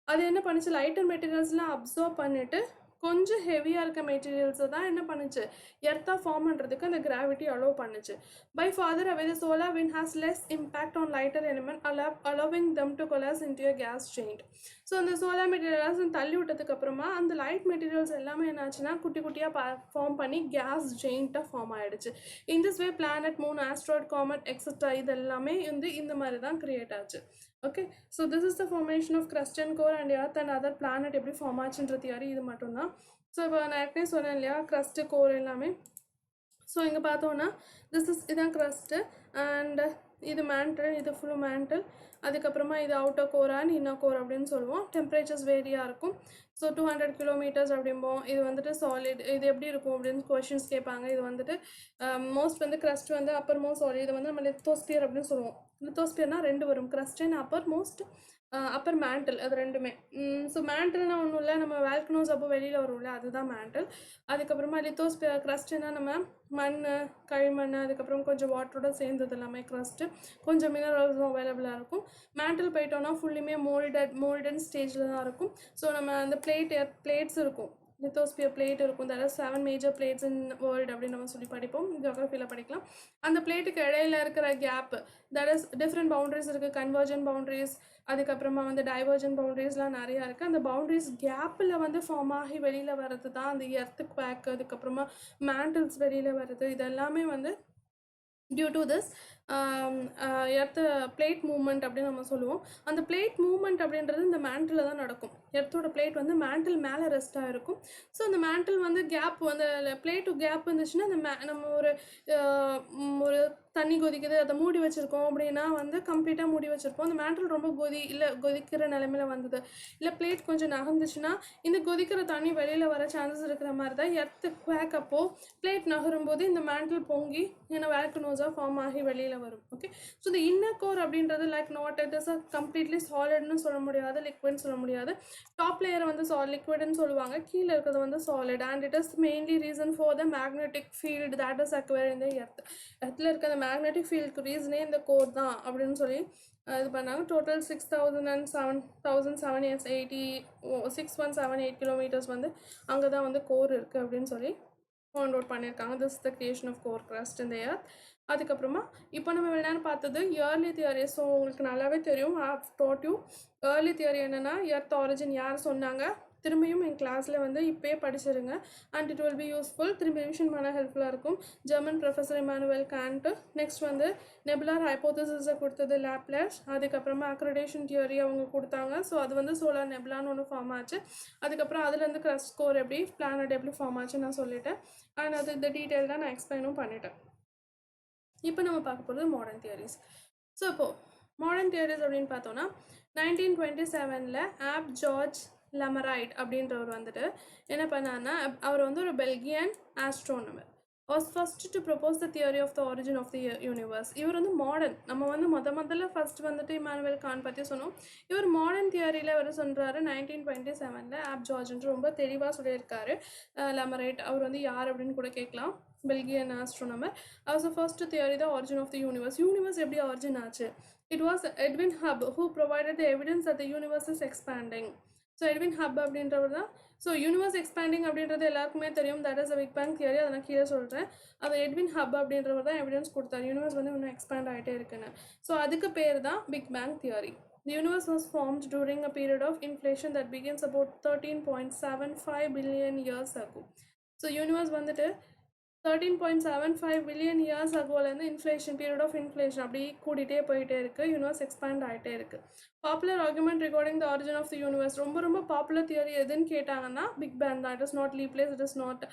அது என்ன பண்ணுச்சு, லைட்டர் மெட்டீரியல்ஸ்லாம் அப்சர்வ் பண்ணிவிட்டு கொஞ்சம் ஹெவியாக இருக்க மெட்டீரியல்ஸை தான் என்ன பண்ணுச்சு, எர்த்தாக ஃபார்ம் பண்ணுறதுக்கு அந்த கிராவிட்டி அலோவ் பண்ணுச்சு. By farther away the solar wind has less impact on lighter element allowing them to collapse into a gas giant. So அந்த சோலார் மெட்டீரியல்ஸ் தள்ளி விட்டதுக்கு அப்புறமா அந்த லைட் மெட்டீரியல்ஸ் எல்லாமே என்னாச்சுன்னா குட்டி குட்டியாக ஃபார்ம் பண்ணி கேஸ் ஜெயிண்ட்டாக ஃபார்ம் ஆகிடுச்சு. In this way planet, moon, asteroid, comet etcetera இது எல்லாமே வந்து இந்த மாதிரி தான் கிரியேட் ஆச்சு. Okay, so this is the formation of crust and core and earth and other planet எப்படி ஃபார்ம் ஆச்சுன்ற தியரி இது மட்டும்தான். ஸோ இப்போ நான் ஏற்கனவே சொன்னேன் இல்லையா, crust, core எல்லாமே. ஸோ இங்கே பார்த்தோன்னா இதான் crust அண்ட் இது மேண்டல், இது ஃபுல்லு மேண்டல். அதுக்கப்புறமா இது outer core and inner core அப்படின்னு சொல்லுவோம். டெம்பரேச்சர்ஸ் வேரியாக இருக்கும். ஸோ 200 கிலோமீட்டர்ஸ் அப்படிம்போம். இது வந்துட்டு சாலிட், இது எப்படி இருக்கும் அப்படின்னு கொஷின்ஸ் கேட்பாங்க. இது வந்துட்டு மோஸ்ட் வந்து crust வந்து அப்பர் மோஸ்ட் சாலிட், இது வந்து நம்ம லித்தோஸ்பியர் அப்படின்னு சொல்லுவோம். லித்தோஸ்பியர்னால் 2 வரும், crust and upper most, upper mantle, அது ரெண்டுமே. ஸோ மேண்டல்னால் ஒன்றும் இல்லை, நம்ம வேல்கனோஸ் அப்போ வெளியில் வரும்ல, அதுதான் மேண்டல். அதுக்கப்புறமா லித்தோஸ்பியர் crustனா நம்ம மண், களிமண், அதுக்கப்புறம் கொஞ்சம் வாட்டரோட சேர்ந்தது எல்லாமே crust, கொஞ்சம் மினரல்ஸும் அவைலபிளாக இருக்கும். மேண்டல் போயிட்டோன்னா ஃபுல்லுமே மோல்டன் ஸ்டேஜில் தான் இருக்கும். ஸோ நம்ம அந்த பிளேட்ஸ் இருக்கும், லித்தோஸ்பியர் பிளேட் இருக்கும். That is 7 major plates in world அப்படின்னு நம்ம சொல்லி படிப்போம், ஜியோகிரஃபியில் படிக்கலாம். அந்த பிளேட்டுக்கு இடையில இருக்கிற gap, that is different boundaries இருக்குது, கன்வர்ஜன் பவுண்ட்ரிஸ், அதுக்கப்புறமா வந்து டைவர்ஜன் பவுண்ட்ரிஸ்லாம் நிறையா இருக்குது. அந்த பவுண்ட்ரிஸ் கேப்பில் வந்து ஃபார்ம் ஆகி வெளியில் வர்றது தான் அந்த எர்த்து குவாக், அதுக்கப்புறமா மேண்டல்ஸ் வெளியில் வர்றது. இதெல்லாமே வந்து due to this earth plate movement அப்படின்னு நம்ம சொல்லுவோம். அந்த பிளேட் மூவ்மெண்ட் அப்படின்றது இந்த மேண்டில் தான் நடக்கும். எர்த்தோட பிளேட் வந்து மேண்டில் மேலே ரெஸ்ட்டாக இருக்கும். ஸோ அந்த மேண்டில் வந்து கேப், அந்த பிளேட்டு கேப் இருந்துச்சுன்னா அந்த நம்ம ஒரு தண்ணி கொதிக்குது, அதை மூடி வச்சுருக்கோம் அப்படின்னா வந்து கம்ப்ளீட்டாக மூடி வச்சுருப்போம். அந்த மேண்டில் ரொம்ப கொதிக்கிற நிலமையில் வந்தது, இல்லை பிளேட் கொஞ்சம் நகர்ந்துச்சுன்னா இந்த கொதிக்கிற தண்ணி வெளியில் வர சான்சஸ் இருக்கிற மாதிரி தான் எர்த்து குவாக் அப்போது பிளேட் நகரும்போது இந்த மேண்டில் பொங்கி ஏன்னா வேல்கனோஸாக ஃபார்ம் ஆகி வெளியில் வரும். ஓகே, ஸோ இந்த இன்னர் கோர் அப்படின்றது like not it is a completely சாலிட்னு சொல்ல முடியாது, லிக்விட்னு சொல்ல முடியாது. டாப் லேயரை வந்து லிக்விட்னு சொல்லுவாங்க, கீழே இருக்கிறது வந்து solid. And it is mainly reason for the magnetic field that is acquire இந்த எர்த்தில் இருக்க அந்த மேக்னெட்டிக் ஃபீல்டுக்கு ரீசனே இந்த கோர் தான் அப்படின்னு சொல்லி இது பண்ணாங்க. டோட்டல் 6178 கிலோமீட்டர்ஸ் வந்து அங்கே தான் வந்து கோர் இருக்குது அப்படின்னு சொல்லி ஃபவுண்ட் அவுட் பண்ணியிருக்காங்க. This the creation of core crust in the earth. அதுக்கப்புறமா இப்போ நம்ம வெளிநாடு பார்த்தது இயர்லி தியரி. ஸோ உங்களுக்கு நல்லாவே தெரியும், I have taught you early theory என்னென்னா எர்த் ஆரிஜின் யார் சொன்னாங்க, திரும்பியும் என் கிளாஸில் வந்து இப்போயே படிச்சிருங்க and it will be useful. திரும்பி ரிவிஷன் பண்ண ஹெல்ப்ஃபுல்லாக இருக்கும். German professor Immanuel Kant. Next வந்து நெபுலார் ஹைப்போதசிஸை கொடுத்தது லாப்லேஸ். அதுக்கப்புறமா அக்ரிடேஷன் தியரி அவங்க கொடுத்தாங்க. ஸோ அது வந்து சோலார் நெபுலான்னு ஒன்று ஃபார்ம் ஆச்சு. அதுக்கப்புறம் அதுலேருந்து crust core எப்படி, பிளானட் எப்படி ஃபார்ம் ஆச்சுன்னு நான் சொல்லிட்டேன். அண்ட் அது இந்த டீட்டெயில் தான் நான் எக்ஸ்பிளைனும் பண்ணிட்டேன். இப்போ நம்ம பார்க்க போகிறது மாடர்ன் தியரிஸ். ஸோ இப்போது மாடர்ன் தியரிஸ் அப்படின்னு பார்த்தோன்னா 1927 ஆப் ஜார்ஜ் லெமரைட் அப்படின்றவர் வந்துட்டு என்ன பண்ணார்னா அவர் வந்து ஒரு பெல்கியன் astronomer was first to propose the theory of the origin of the universe. இவர் வந்து மாடர்ன் நம்ம வந்து முதல்ல ஃபர்ஸ்ட் வந்துட்டு இமானுவேல் கான் பற்றி சொன்னோம். இவர் மாடர்ன் தியரியில் அவர் சொல்கிறாரு 1927 ஆப் ஜார்ஜ்ன்ற ரொம்ப தெளிவாக சொல்லியிருக்காரு. லெமரைட் அவர் வந்து யார் அப்படின்னு கூட கேட்கலாம். Belgian astronomer. Was the first theory the origin of the universe. Universe எப்படி ஆரிஜின் ஆச்சு? It was Edwin Hubble who provided the evidence that the universe is expanding. So Edwin Hubble அப்படின்றவர் தான். ஸோ யூனிவர்ஸ் எக்ஸ்பேண்டிங் அப்படின்றது எல்லாருக்குமே தெரியும். That is a big bang theory. அதை நான் கீழே சொல்கிறேன். அது எட்வின் ஹப் அப்படின்றவர் தான் எவிடன்ஸ் கொடுத்தாரு யூனிவர்ஸ் வந்து இன்னும் எக்ஸ்பேண்ட் ஆகிட்டே இருக்குன்னு. ஸோ அதுக்கு பேர் தான் big bang theory. The universe was formed during a period of inflation that begins about 13.75 billion years ago. So universe வந்துட்டு 13.75 பில்லியன் இயர்ஸ் அகோலேருந்து இன்ஃப்ளேஷன் பீரியட் ஆஃப் இன்ஃப்ளேஷன் அப்படி கூட்டிகிட்டே போயிட்டே இருக்குது. யூனிவர்ஸ் எக்ஸ்பேண்ட் ஆகிட்டே இருக்குது. Popular argument regarding the origin of the universe ரொம்ப பாப்புலர் தியரி எதுன்னு கேட்டாங்கன்னா பிக் பேங் தான். It is not Laplace, it is not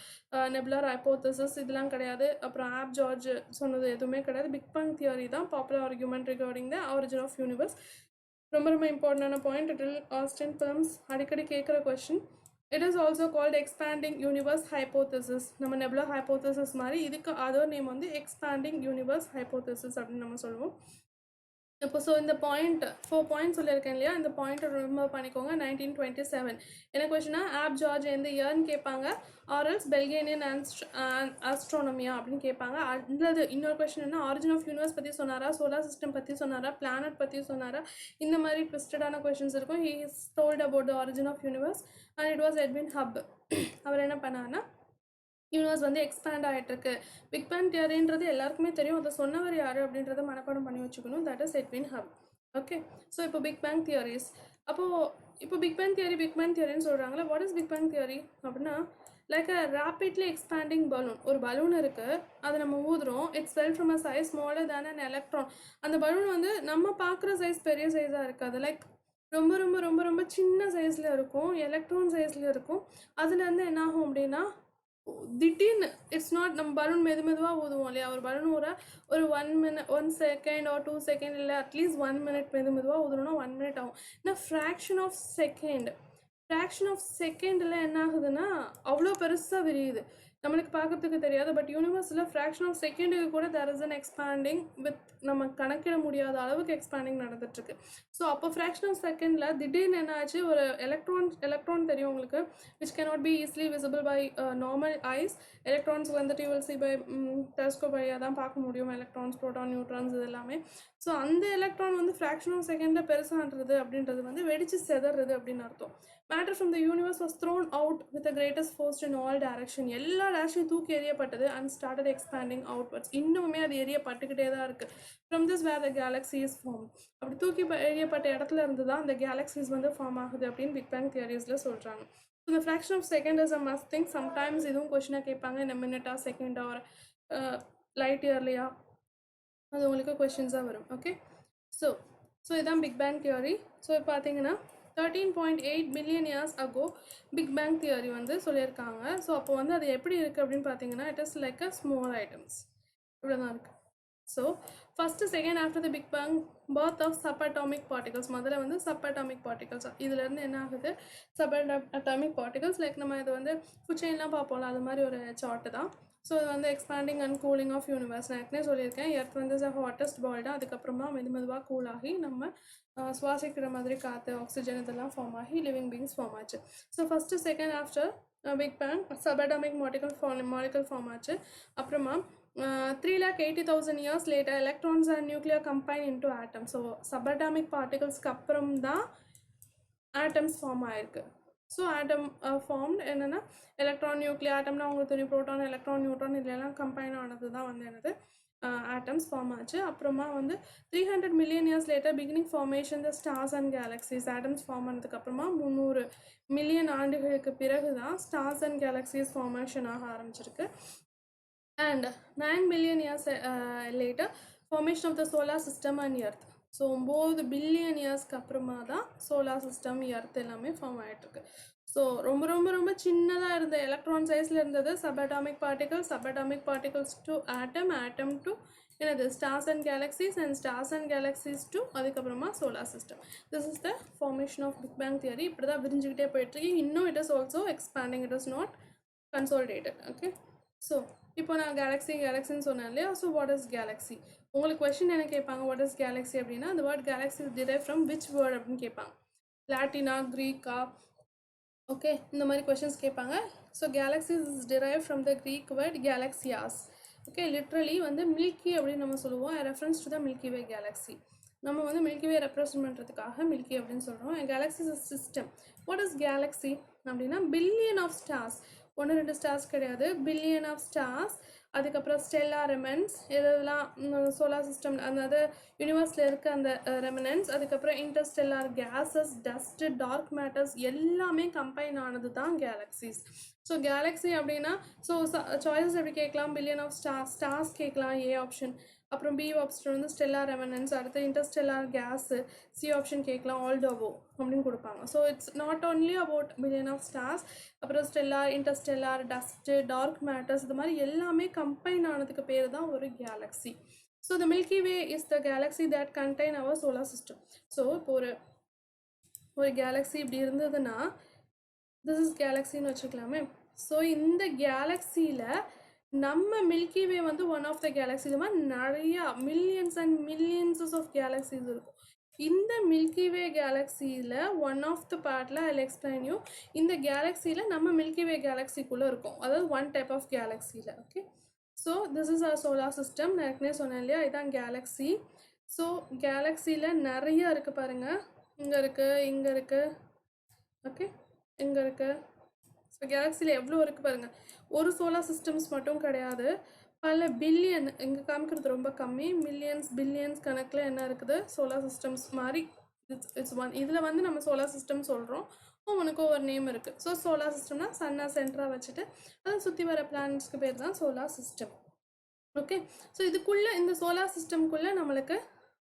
nebular hypothesis, இதெல்லாம் கிடையாது. அப்புறம் ஆப் ஜார்ஜ் சொன்னது எதுவுமே கிடையாது. பிக் பேங் தியரி தான் popular argument regarding the origin of universe. ரொம்ப இம்பார்ட்டண்டான point. It will ask in terms அடிக்கடி கேட்குற question. It is also called expanding universe hypothesis. நம்ம nebula hypothesis மாதிரி இதுக்கு அதர் நேம் வந்து expanding universe hypothesis அப்படின்னு நம்ம சொல்லுவோம். இப்போ ஸோ இந்த பாயிண்ட் 4 பாயிண்ட் சொல்லியிருக்கேன் இல்லையா, இந்த பாயிண்ட்டை ரிமெம்பர் பண்ணிக்கோங்க. 1927 என்ன கொஸ்டினா ஆப் ஜார்ஜ் எந்த இயர்னு கேட்பாங்க, ஆர்எல்ஸ் பெல்கேனியன் ஆஸ்ட்ரோனமியா அப்படின்னு கேட்பாங்க. அடுத்தது இன்னொரு கொஸ்டின் என்ன, ஆரிஜின் ஆஃப் யூனிவர்ஸ் பற்றி சொன்னாரா, சோலார் சிஸ்டம் பற்றி சொன்னாரா, பிளானட் பற்றி சொன்னாரா, இந்த மாதிரி ட்விஸ்டடான கொஸ்டின்ஸ் இருக்கும். He is told about the origin of universe and it was Edwin Hubble. அவர் என்ன பண்ணார்னா யூனிவர்ஸ் வந்து எக்ஸ்பேண்ட் ஆகிட்டு இருக்கு. பிக் பேங் தியரின்றது எல்லாருக்குமே தெரியும். அதை சொன்னவர் யார் அப்படின்றத மனப்பாடம் பண்ணி வச்சுக்கணும். That is Edwin Hubble. Okay, so இப்போ பிக் பேங் தியரிஸ். இப்போ பிக் பேங் தியரின்னு சொல்கிறாங்களே. What is big bang theory அப்படின்னா, like a rapidly expanding balloon. ஒரு பலூன் இருக்குது, அதை நம்ம ஊதுறோம். It's fell from a size smaller than an electron. அந்த பலூன் வந்து நம்ம பார்க்குற சைஸ் பெரிய சைஸாக இருக்காது. லைக் ரொம்ப சின்ன சைஸில் இருக்கும், எலக்ட்ரான் சைஸில் இருக்கும். அதுலேருந்து என்ன ஆகும் அப்படின்னா திடீர்னு இட்ஸ் நாட் நம்ம பலூன் மெதுவாக ஊதுவோம் இல்லையா, ஒரு பலூன் ஒரு 1 செகண்ட் ஆர் 2 செகண்ட் இல்லை அட்லீஸ்ட் 1 மினிட் மெதுவாக ஊதுறோம்னா 1 மினிட் ஆகும். ஏன்னா ஃப்ராக்ஷன் ஆஃப் செகண்டில் என்ன ஆகுதுன்னா அவ்வளோ பெருசாக விரியுது. நம்மளுக்கு பார்க்கறதுக்கு தெரியாது. பட் யூனிவர்ஸில் ஃப்ராக்ஷன் ஆஃப் செகண்டுக்கு கூட there is an expanding with நம்ம கணக்கிட முடியாத அளவுக்கு எக்ஸ்பேண்டிங் நடந்துட்டுருக்கு. ஸோ அப்போ ஃப்ராக்ஷன் ஆஃப் செகண்டில் திடீர்னு என்ன ஆச்சு, ஒரு எலக்ட்ரான் தெரியும் உங்களுக்கு, which cannot be easily visible by normal eyes. Electrons வந்துட்டு you will see by telescope வழியாக தான் பார்க்க முடியும். எலக்ட்ரான்ஸ், ப்ரோட்டான், நியூட்ரான்ஸ் இது எல்லாமே. ஸோ அந்த எலக்ட்ரான் வந்து ஃப்ராக்ஷன் ஆஃப் செகண்டில் பெருசாகிறது அப்படின்றது வந்து வெடிச்சு செதறது அப்படின்னு அர்த்தம். Matter from the universe was thrown out with the greatest force in all direction. எல்லா டேரக்ஷனையும் தூக்கி எறியப்பட்டது and started expanding outwards. இன்னுமே அது எரியப்பட்டுக்கிட்டே தான் இருக்குது. From this where the galaxy is formed. அப்படி தூக்கி எறியப்பட்ட இடத்துல இருந்து தான் அந்த கேலக்ஸிஸ் வந்து ஃபார்ம் ஆகுது அப்படின்னு பிக் பேங் தியரிஸில் சொல்கிறாங்க. ஸோ இந்த fraction of second is a must thing. Sometimes இதுவும் கொஸ்டினாக கேட்பாங்க, இந்த மினிட்டா செகண்டா ஒரு லைட் இயர்லையா, அது உங்களுக்கு கொஸ்டின்ஸாக வரும். ஓகே, ஸோ இதான் பிக் பேங் தியரி. ஸோ பார்த்தீங்கன்னா 13.8 billion years ago big bang theory வந்து சொல்லியிருக்காங்க. ஸோ அப்போ வந்து அது எப்படி இருக்குது அப்படின்னு பார்த்தீங்கன்னா, it is like a small items இப்படி தான் இருக்குது. So first second after the big bang birth of subatomic particles. முதல்ல வந்து சப்அட்டாமிக் பார்ட்டிகல்ஸ். இதுலேருந்து என்ன ஆகுது, சப்அட்டாமிக் பார்ட்டிகல்ஸ். லைக் நம்ம இது வந்து ஃபுட் செயின்லாம் பார்ப்போம்ல, அது மாதிரி ஒரு சார்ட்டு தான். ஸோ இது வந்து expanding and cooling of universe. நான் ஏற்கனவே சொல்லியிருக்கேன், எர்த் வந்து ஹாட்டஸ்ட் பால் தான். அதுக்கப்புறமா மெதுவாக கூல் ஆகி நம்ம சுவாசிக்கிற மாதிரி காற்று, ஆக்சிஜன் இதெல்லாம் ஃபார்ம் ஆகி லிவிங் பீங்ஸ் ஃபார்ம் ஆச்சு. So first second after big bang subatomic molecule form ஆச்சு. அப்புறமா 3,80,000 years later electrons and nuclei combine into atoms. So subatomic பார்ட்டிகல்ஸ்க்கு அப்புறம் தான் ஆட்டம்ஸ் ஃபார்ம் ஆயிருக்கு. ஸோ ஆட்டம் ஃபார்ம்டு என்னென்னா எலக்ட்ரான், நியூக்ளியர், ஆட்டம்னா உங்களுக்கு தெரியும், ப்ரோட்டான், எலக்ட்ரான், நியூட்ரான் இதெல்லாம் கம்பைன் ஆனது தான் வந்து என்னது ஆட்டம்ஸ் ஃபார்ம் ஆச்சு. அப்புறமா வந்து 300 million years later beginning formation the stars and galaxies. Atoms form ஆனதுக்கப்புறமா 300 மில்லியன் ஆண்டுகளுக்கு பிறகு தான் ஸ்டார்ஸ் அண்ட் கேலக்ஸிஸ் ஃபார்மேஷன் ஆக ஆரம்பிச்சிருக்கு. And 9 billion years later formation of the solar system and earth. So 9 billion இயர்ஸ்க்கு அப்புறமா தான் சோலார் சிஸ்டம், எர்த் எல்லாமே ஃபார்ம் ஆகிட்டுருக்கு. ஸோ ரொம்ப சின்னதாக இருந்த எலக்ட்ரான் சைஸில் இருந்தது subatomic particles to atom to என்னது stars and galaxies and stars and galaxies to அதுக்கப்புறமா solar system. This is the formation of Big Bang theory. இப்படி தான் விரிஞ்சுக்கிட்டே போயிட்டுருக்கு. இன்னும் it is also expanding, it is not consolidated. Okay, so இப்போ நான் கேலக்ஸின்னு சொன்னேன் இல்லையா. So what is galaxy? உங்களுக்கு கொஸ்டின் என்ன கேட்பாங்க, வாட் இஸ் கேலக்ஸி அப்படின்னா அந்த word galaxy is drive from which word அப்படின்னு கேட்பாங்க. லாட்டினா, க்ரீக்கா, ஓகே, இந்த மாதிரி கொஷின்ஸ் கேட்பாங்க. So galaxies is drive from the Greek word galaxias. Okay, literally வந்து மில்கி அப்படின்னு நம்ம சொல்லுவோம், reference to the milky way galaxy. நம்ம வந்து மில்கி வே ரெப்ரசன்ட் பண்ணுறதுக்காக மில்கி அப்படின்னு சொல்கிறோம். Galaxy is system. What is galaxy அப்படின்னா பில்லியன் ஆஃப் ஸ்டார்ஸ். 1-2 ஸ்டார்ஸ் கிடையாது, பில்லியன் ஆஃப் ஸ்டார்ஸ். அதுக்கப்புறம் ஸ்டெல்லா ரெமனன்ஸ், இதெல்லாம் சோலார் சிஸ்டம் அதாவது யூனிவர்ஸில் இருக்க அந்த ரெமனன்ஸ். அதுக்கப்புறம் interstellar gases, dust, dark matters எல்லாமே கம்பைன் ஆனது தான் கேலக்ஸிஸ். ஸோ கேலக்ஸி அப்படின்னா ஸோ சாய்ஸஸ் எப்படி கேட்கலாம், பில்லியன் ஆஃப் ஸ்டார்ஸ் கேட்கலாம், ஏ ஆப்ஷன். அப்புறம் பி ஆப்ஷன் வந்து ஸ்டெல்லார் ரெமனன்ஸ், அடுத்து இன்டர்ஸ்டெல்லார் கேஸு, சி ஆப்ஷன் கேட்கலாம், ஆல் டோவோ அப்படின்னு கொடுப்பாங்க. ஸோ it's not only about billion of stars, அப்புறம் stellar, interstellar, dust, dark matters, இது மாதிரி எல்லாமே கம்பைன் ஆனதுக்கு பேர் தான் ஒரு galaxy. So the milky Way is the galaxy that contain our solar system. So இப்போ ஒரு கேலக்ஸி இப்படி இருந்ததுன்னா திஸ் இஸ் கேலக்ஸின்னு வச்சுக்கலாமே. ஸோ இந்த கேலக்ஸியில் நம்ம மில்கி வே வந்து ஒன் ஆஃப் த கேலக்ஸி. இது மாதிரி நிறையா millions and millionses of galaxies இருக்கும். இந்த மில்கி வே கேலக்ஸியில் ஒன் ஆஃப் த பார்ட்டில் ஐ எக்ஸ்பிளைன் யூ. இந்த கேலக்ஸியில் நம்ம மில்கி வே கேலக்ஸிக்குள்ளே இருக்கும், அதாவது ஒன் டைப் ஆஃப் கேலக்ஸியில். Okay, so this is our solar system. நான் ஏற்கனவே சொன்னேன் இல்லையா, இதுதான் கேலக்ஸி. ஸோ கேலக்ஸியில் நிறையா இருக்குது பாருங்கள், இங்கே இருக்குது, இங்கே இருக்குது, ஓகே, இங்கே இருக்குது. ஸோ கேலக்ஸியில் எவ்வளோ இருக்குது பாருங்கள். ஒரு சோலார் சிஸ்டம்ஸ் மட்டும் கிடையாது, பல பில்லியன், இங்கே காமிக்கிறது ரொம்ப கம்மி, மில்லியன்ஸ் பில்லியன்ஸ் கணக்கில் என்ன இருக்குது சோலார் சிஸ்டம்ஸ் மாதிரி. It's one. இதில் வந்து நம்ம சோலார் சிஸ்டம் சொல்கிறோம், உனக்கு ஒரு நேம் இருக்குது. ஸோ சோலார் சிஸ்டம்னா சன்னை சென்டராக வச்சுட்டு அதை சுற்றி வர பிளானட்ஸ்க்கு பேர் தான் சோலார் சிஸ்டம். ஓகே, ஸோ இதுக்குள்ளே இந்த சோலார் சிஸ்டம்குள்ளே நம்மளுக்கு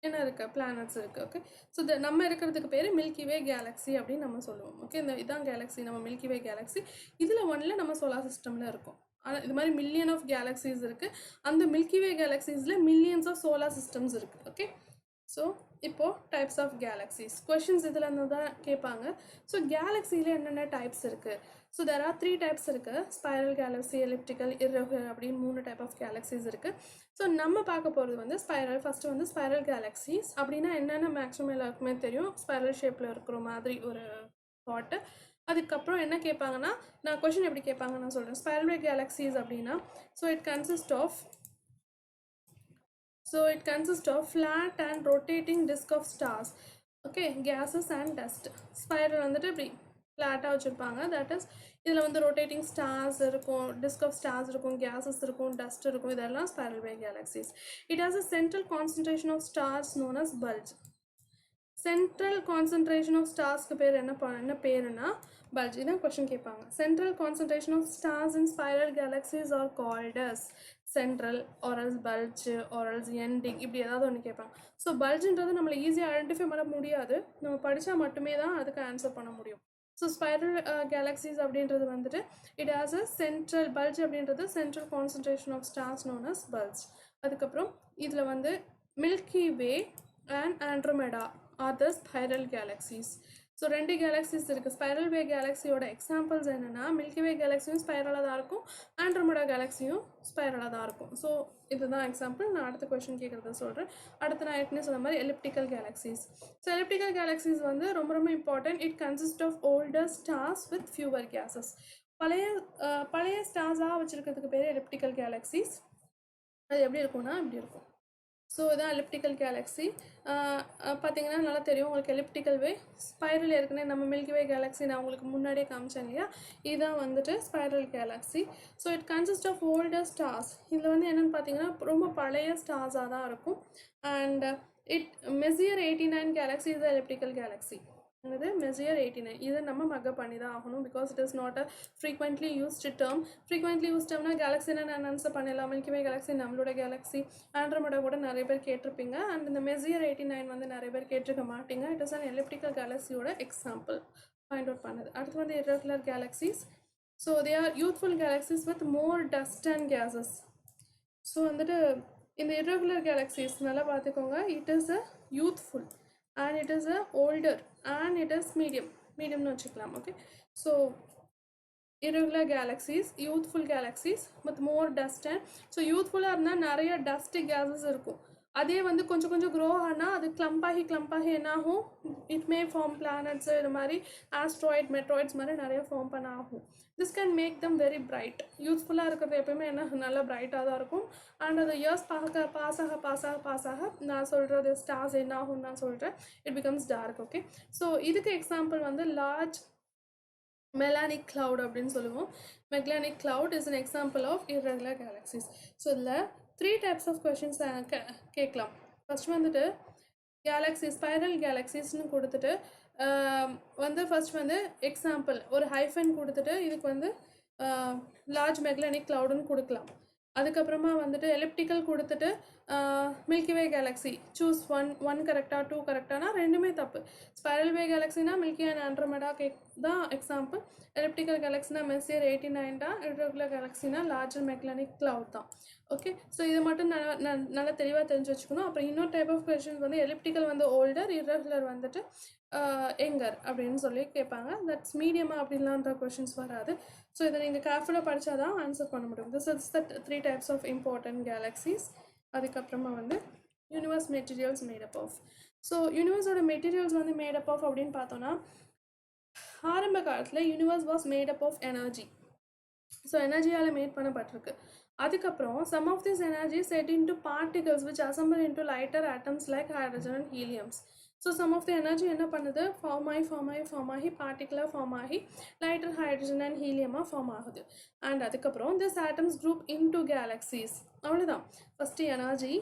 என்ன இருக்குது, பிளானட்ஸ் இருக்குது. ஓகே, ஸோ நம்ம இருக்கிறதுக்கு பேர் மில்கி வே கேலக்ஸி அப்படின்னு நம்ம சொல்லுவோம். ஓகே, இதான் கேலக்ஸி, நம்ம மில்கி வே கேலக்ஸி. இதில் ஒன்றில் நம்ம சோலார் சிஸ்டமில் இருக்கும். ஆனால் இது மாதிரி மில்லியன் ஆஃப் கேலக்ஸிஸ் இருக்குது. அந்த மில்கி வே கேலக்ஸிஸில் மில்லியன்ஸ் ஆஃப் சோலார் சிஸ்டம்ஸ் இருக்குது. ஓகே, ஸோ இப்போது டைப்ஸ் ஆஃப் கேலக்ஸிஸ் கொஷின்ஸ் இதில் இருந்து தான் கேட்பாங்க. ஸோ கேலக்ஸியில் என்னென்ன டைப்ஸ் இருக்குது? ஸோ தேர் ஆர் 3 டைப்ஸ் இருக்குது. ஸ்பைரல் கேலக்ஸி, எலிப்டிக்கல், இர்ரெகுலர் அப்படின்னு 3 டைப் ஆஃப் கேலக்ஸிஸ் இருக்குது. ஸோ நம்ம பார்க்க போகிறது வந்து ஸ்பைரல். ஃபஸ்ட்டு வந்து ஸ்பைரல் கேலக்ஸிஸ் அப்படின்னா என்னென்ன மேக்ஸிமம் எல்லாருக்குமே தெரியும், ஸ்பைரல் ஷேப்பில் இருக்கிற மாதிரி ஒரு தாட்டு. அதுக்கப்புறம் என்ன கேட்பாங்கன்னா, நான் கொஷின் எப்படி கேட்பாங்க நான் சொல்கிறேன். ஸ்பைரல் கேலக்ஸிஸ் அப்படின்னா so it consist of flat and rotating disk of stars. Okay, gases and dust. Spiral வந்துட்டு இப்படி ஃப்ளாட்டாக வச்சுருப்பாங்க. தட் இஸ் இதில் வந்து ரொட்டேட்டிங் ஸ்டார்ஸ் இருக்கும், டிஸ்க் ஆஃப் ஸ்டார்ஸ் இருக்கும், கேஸஸ் இருக்கும், டஸ்ட் இருக்கும். இதெல்லாம் spiral way galaxies. It has a central concentration of stars known as bulge. Central concentration of ஸ்டார்ஸ்க்கு பேர் என்ன பேருன்னா பல்ஜ். இதான் கொஸ்டின் கேட்பாங்க. Central concentration of stars in spiral galaxies are called as central or else bulge or else ending, இப்படி ஏதாவது ஒன்று கேட்பாங்க. ஸோ பல்ஜுன்றது நம்மளை ஈஸியாக ஐடென்டிஃபை பண்ண முடியாது, நம்ம படித்தா மட்டுமே தான் அதுக்கு ஆன்சர் பண்ண முடியும். ஸோ ஸ்பைரல் கேலக்ஸிஸ் அப்படின்றது வந்துட்டு it has a central bulge அப்படின்றது central concentration of stars known as bulge. அதுக்கப்புறம் இதில் வந்து milky Way and Andromeda are the spiral galaxies. So 2 galaxies இருக்குது. ஸ்பைரல் வே கேலக்ஸியோட எக்ஸாம்பிள்ஸ் என்னென்னா மில்கி வே கேலக்ஸியும் ஸ்பைரலாக தான் இருக்கும், ஆண்ட்ரோமெடா கேலக்ஸியும் ஸ்பைரலாக தான் இருக்கும். ஸோ இதுதான் எக்ஸாம்பிள். நான் அடுத்த கொஸ்டின் கேட்குறத சொல்கிறேன். அடுத்து நான் ஏற்கனவே சொன்ன மாதிரி elliptical galaxies. So elliptical galaxies வந்து ரொம்ப ரொம்ப important. It consist of older stars with fewer gases. பழைய ஸ்டார்ஸாக வச்சுருக்கிறதுக்கு பேர் எலிப்டிக்கல் கேலக்ஸிஸ். அது எப்படி இருக்கும்னா இப்படி இருக்கும். ஸோ இதான் எலிப்டிக்கல் கேலக்ஸி. பார்த்தீங்கன்னா நல்லா தெரியும் உங்களுக்கு எலிப்டிக்கல் வே. ஸ்பைரல் ஏற்கனவே நம்ம மில்கி வே கேலக்ஸி நான் உங்களுக்கு முன்னாடியே காமிச்சேன் இல்லையா, இதுதான் வந்துட்டு spiral galaxy. So it consist of older stars. இதில் வந்து என்னென்னு பார்த்தீங்கன்னா ரொம்ப பழைய ஸ்டார்ஸாக தான் இருக்கும். And it Messier 89 galaxy is elliptical galaxy. என்னது மெசியர் 89, இதை நம்ம மக்கப் பண்ணி தான் ஆகணும். Because it is not a frequently used term. Frequently use டேர்ம்னா கேலக்ஸினா நான் ஆன்சர் பண்ணலாம். மில்கி வே கேலக்ஸி நம்மளோட கேலக்ஸி, ஆண்ட்ரோமெடா கூட நிறைய பேர் கேட்டிருப்பீங்க. அண்ட் இந்த மெசியர் 89 வந்து நிறைய பேர் கேட்டிருக்க மாட்டீங்க. இட் இஸ் அன் எலிப்டிக்கல் கேலக்ஸியோட எக்ஸாம்பிள் ஃபைண்ட் அவுட் பண்ணுது. அடுத்து வந்து irregular galaxies. So they are youthful galaxies with more dust and gases. So வந்துட்டு இந்த irregular galaxies நல்லா பார்த்துக்கோங்க. It is a youthful and it is a older and it is mediumனு வச்சுக்கலாம். Okay, so irregular galaxies, youthful galaxies with more dust and ஸோ யூத்ஃபுல்லாக இருந்தால் நிறைய டஸ்ட் கேஸஸ் இருக்கும். அதே வந்து கொஞ்சம் கொஞ்சம் க்ரோ ஆனால் அது கிளம்பாகி என்ன ஆகும், இட் மே ஃபார்ம் பிளானட்ஸு, இது மாதிரி ஆஸ்ட்ராய்ட் மெட்ராய்ட்ஸ் மாதிரி நிறைய ஃபார்ம் பண்ண ஆகும். This can make them very bright. யூஸ்ஃபுல்லாக இருக்கிறது எப்பயுமே என்ன நல்லா பிரைட்டாக தான் இருக்கும். அண்ட் அது இயர்ஸ் பாஸ் ஆக நான் சொல்கிறது ஸ்டார்ஸ் என்ன ஆகும் நான் சொல்கிறேன், it becomes dark. Okay, so இதுக்கு எக்ஸாம்பிள் வந்து லார்ஜ் மெலானிக் cloud அப்படின்னு சொல்லுவோம். Magellanic cloud is an example of irregular galaxies. ஸோ இதில் 3 types of questions கேட்கலாம். ஃபர்ஸ்ட் வந்துட்டு கேலக்ஸி ஸ்பைரல் கேலக்ஸிஸ்னு கொடுத்துட்டு வந்து ஃபர்ஸ்ட் வந்து எக்ஸாம்பிள் ஒரு ஹைஃபன் கொடுத்துட்டு இதுக்கு வந்து லார்ஜ் மெக்லானிக் cloudன்னு கொடுக்கலாம். அதுக்கப்புறமா வந்துட்டு எலிப்டிக்கல் கொடுத்துட்டு மில்கி வே கேலக்ஸி சூஸ் ஒன் கரெக்டாக 2 கரெக்டானா ரெண்டுமே தப்பு. ஸ்பைரல் வே கேலக்ஸினா மில்கி அண்ட் ஆண்ட்ரோமெடா தான் எக்ஸாம்பிள். எலிப்டிக்கல் கேலக்ஸினா மெஸ்ஸியர் 89 தான். irregular கேலக்ஸினா லார்ஜர் மெக்லானிக் cloud தான். ஓகே, ஸோ இதை மட்டும் நல்லா தெளிவாக தெரிஞ்சு வச்சுக்கணும். அப்புறம் இன்னொரு டைப் ஆஃப் கொஸ்டின்ஸ் வந்து எலிப்டிக்கல் வந்து ஓல்டர், irregular வந்துட்டு எங்கர் அப்படின்னு சொல்லி கேட்பாங்க. தட்ஸ் மீடியமாக அப்படின்லான்ற கொஷின்ஸ் வராது. ஸோ இதை நீங்கள் கேர்ஃபுல்லாக படித்தா தான் ஆன்சர் பண்ண முடியும். This is the 3 types of important galaxies. அதுக்கப்புறமா வந்து universe materials made up of. So யூனிவர்ஸோட மெட்டீரியல்ஸ் வந்து மேடப் ஆஃப் அப்படின்னு பார்த்தோன்னா ஆரம்ப காலத்தில் universe was made up of energy. So எனர்ஜியால் மேட் பண்ணப்பட்டிருக்கு. அதுக்கப்புறம் some of this energy set into particles which assemble into lighter atoms like hydrogen and heliums. So some of the energy என்ன பண்ணுது, ஃபார்ம் ஆகி பார்ட்டிகலாக ஃபார்ம் ஆகி லைட்டர் ஹைட்ரஜன் அண்ட் ஹீலியமாக ஃபார்ம் ஆகுது. அண்ட் அதுக்கப்புறம் this atoms group into galaxies. அவ்வளோதான் ஃபஸ்ட்டு எனர்ஜி.